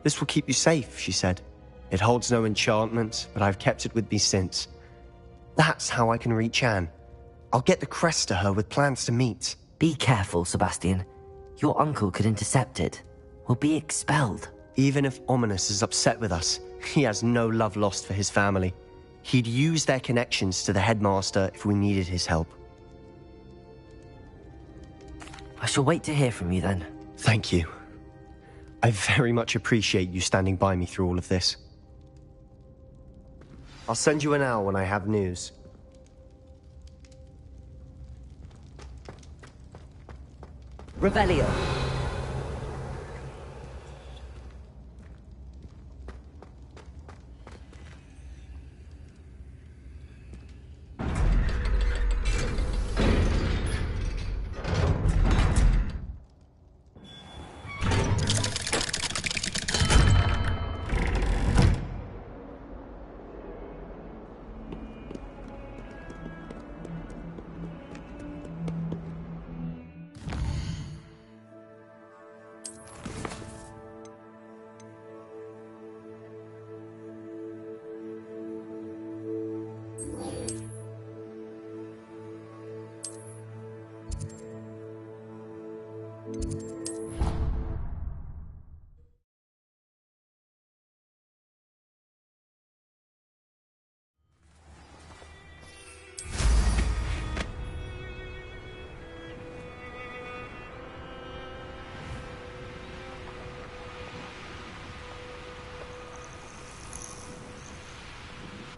"This will keep you safe," she said. "It holds no enchantment, but I've kept it with me since. That's how I can reach Anne. I'll get the crest to her with plans to meet." Be careful, Sebastian. Your uncle could intercept it. We'll be expelled. Even if Ominous is upset with us, he has no love lost for his family. He'd use their connections to the headmaster if we needed his help. I shall wait to hear from you then. Thank you. I very much appreciate you standing by me through all of this. I'll send you an owl when I have news. Revelio.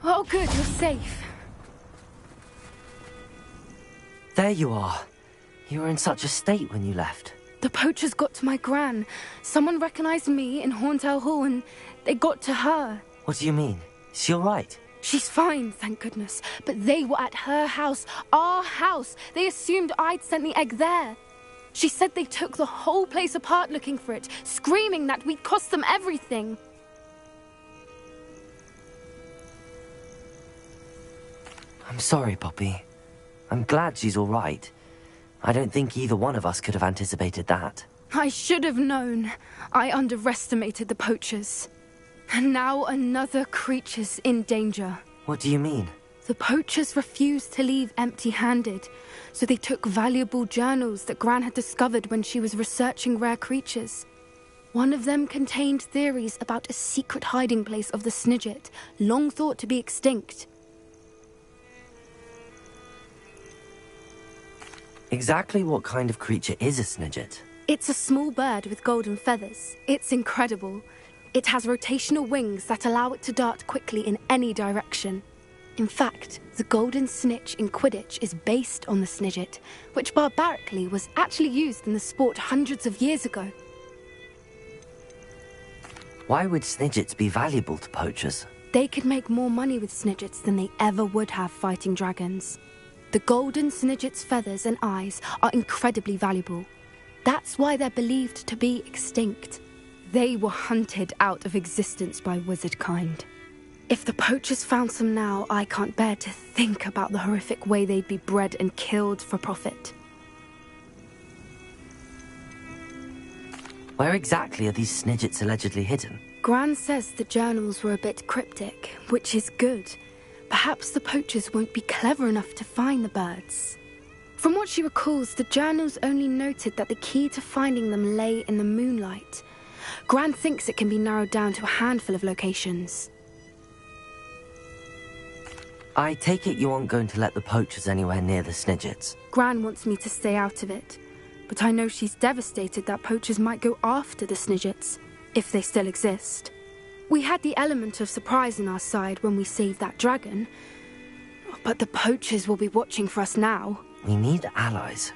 Oh, good, you're safe. There you are. You were in such a state when you left. The poachers got to my gran. Someone recognized me in Horntail Hall and they got to her. What do you mean? Is she all right? She's fine, thank goodness. But they were at her house, our house. They assumed I'd sent the egg there. She said they took the whole place apart looking for it, screaming that we'd cost them everything. I'm sorry, Poppy. I'm glad she's all right. I don't think either one of us could have anticipated that. I should have known. I underestimated the poachers. And now another creature's in danger. What do you mean? The poachers refused to leave empty-handed, so they took valuable journals that Gran had discovered when she was researching rare creatures. One of them contained theories about a secret hiding place of the Snidget, long thought to be extinct. Exactly what kind of creature is a Snidget? It's a small bird with golden feathers. It's incredible. It has rotational wings that allow it to dart quickly in any direction. In fact, the golden snitch in Quidditch is based on the Snidget, which barbarically was actually used in the sport hundreds of years ago. Why would Snidgets be valuable to poachers? They could make more money with Snidgets than they ever would have fighting dragons. The golden Snidget's feathers and eyes are incredibly valuable. That's why they're believed to be extinct. They were hunted out of existence by wizard kind. If the poachers found some now, I can't bear to think about the horrific way they'd be bred and killed for profit. Where exactly are these Snidgets allegedly hidden? Gran says the journals were a bit cryptic, which is good. Perhaps the poachers won't be clever enough to find the birds. From what she recalls, the journals only noted that the key to finding them lay in the moonlight. Gran thinks it can be narrowed down to a handful of locations. I take it you aren't going to let the poachers anywhere near the Snidgets. Gran wants me to stay out of it, but I know she's devastated that poachers might go after the Snidgets, if they still exist. We had the element of surprise on our side when we saved that dragon, but the poachers will be watching for us now. We need allies.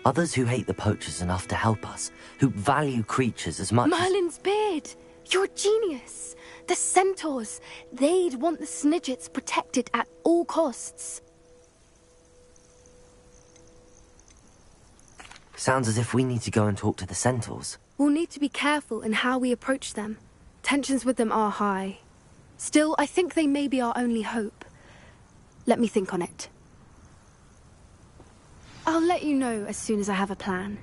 Others who hate the poachers enough to help us, who value creatures as much Merlin's beard! You're a genius! The centaurs! They'd want the Snidgets protected at all costs. Sounds as if we need to go and talk to the centaurs. We'll need to be careful in how we approach them. Tensions with them are high. Still, I think they may be our only hope. Let me think on it. I'll let you know as soon as I have a plan.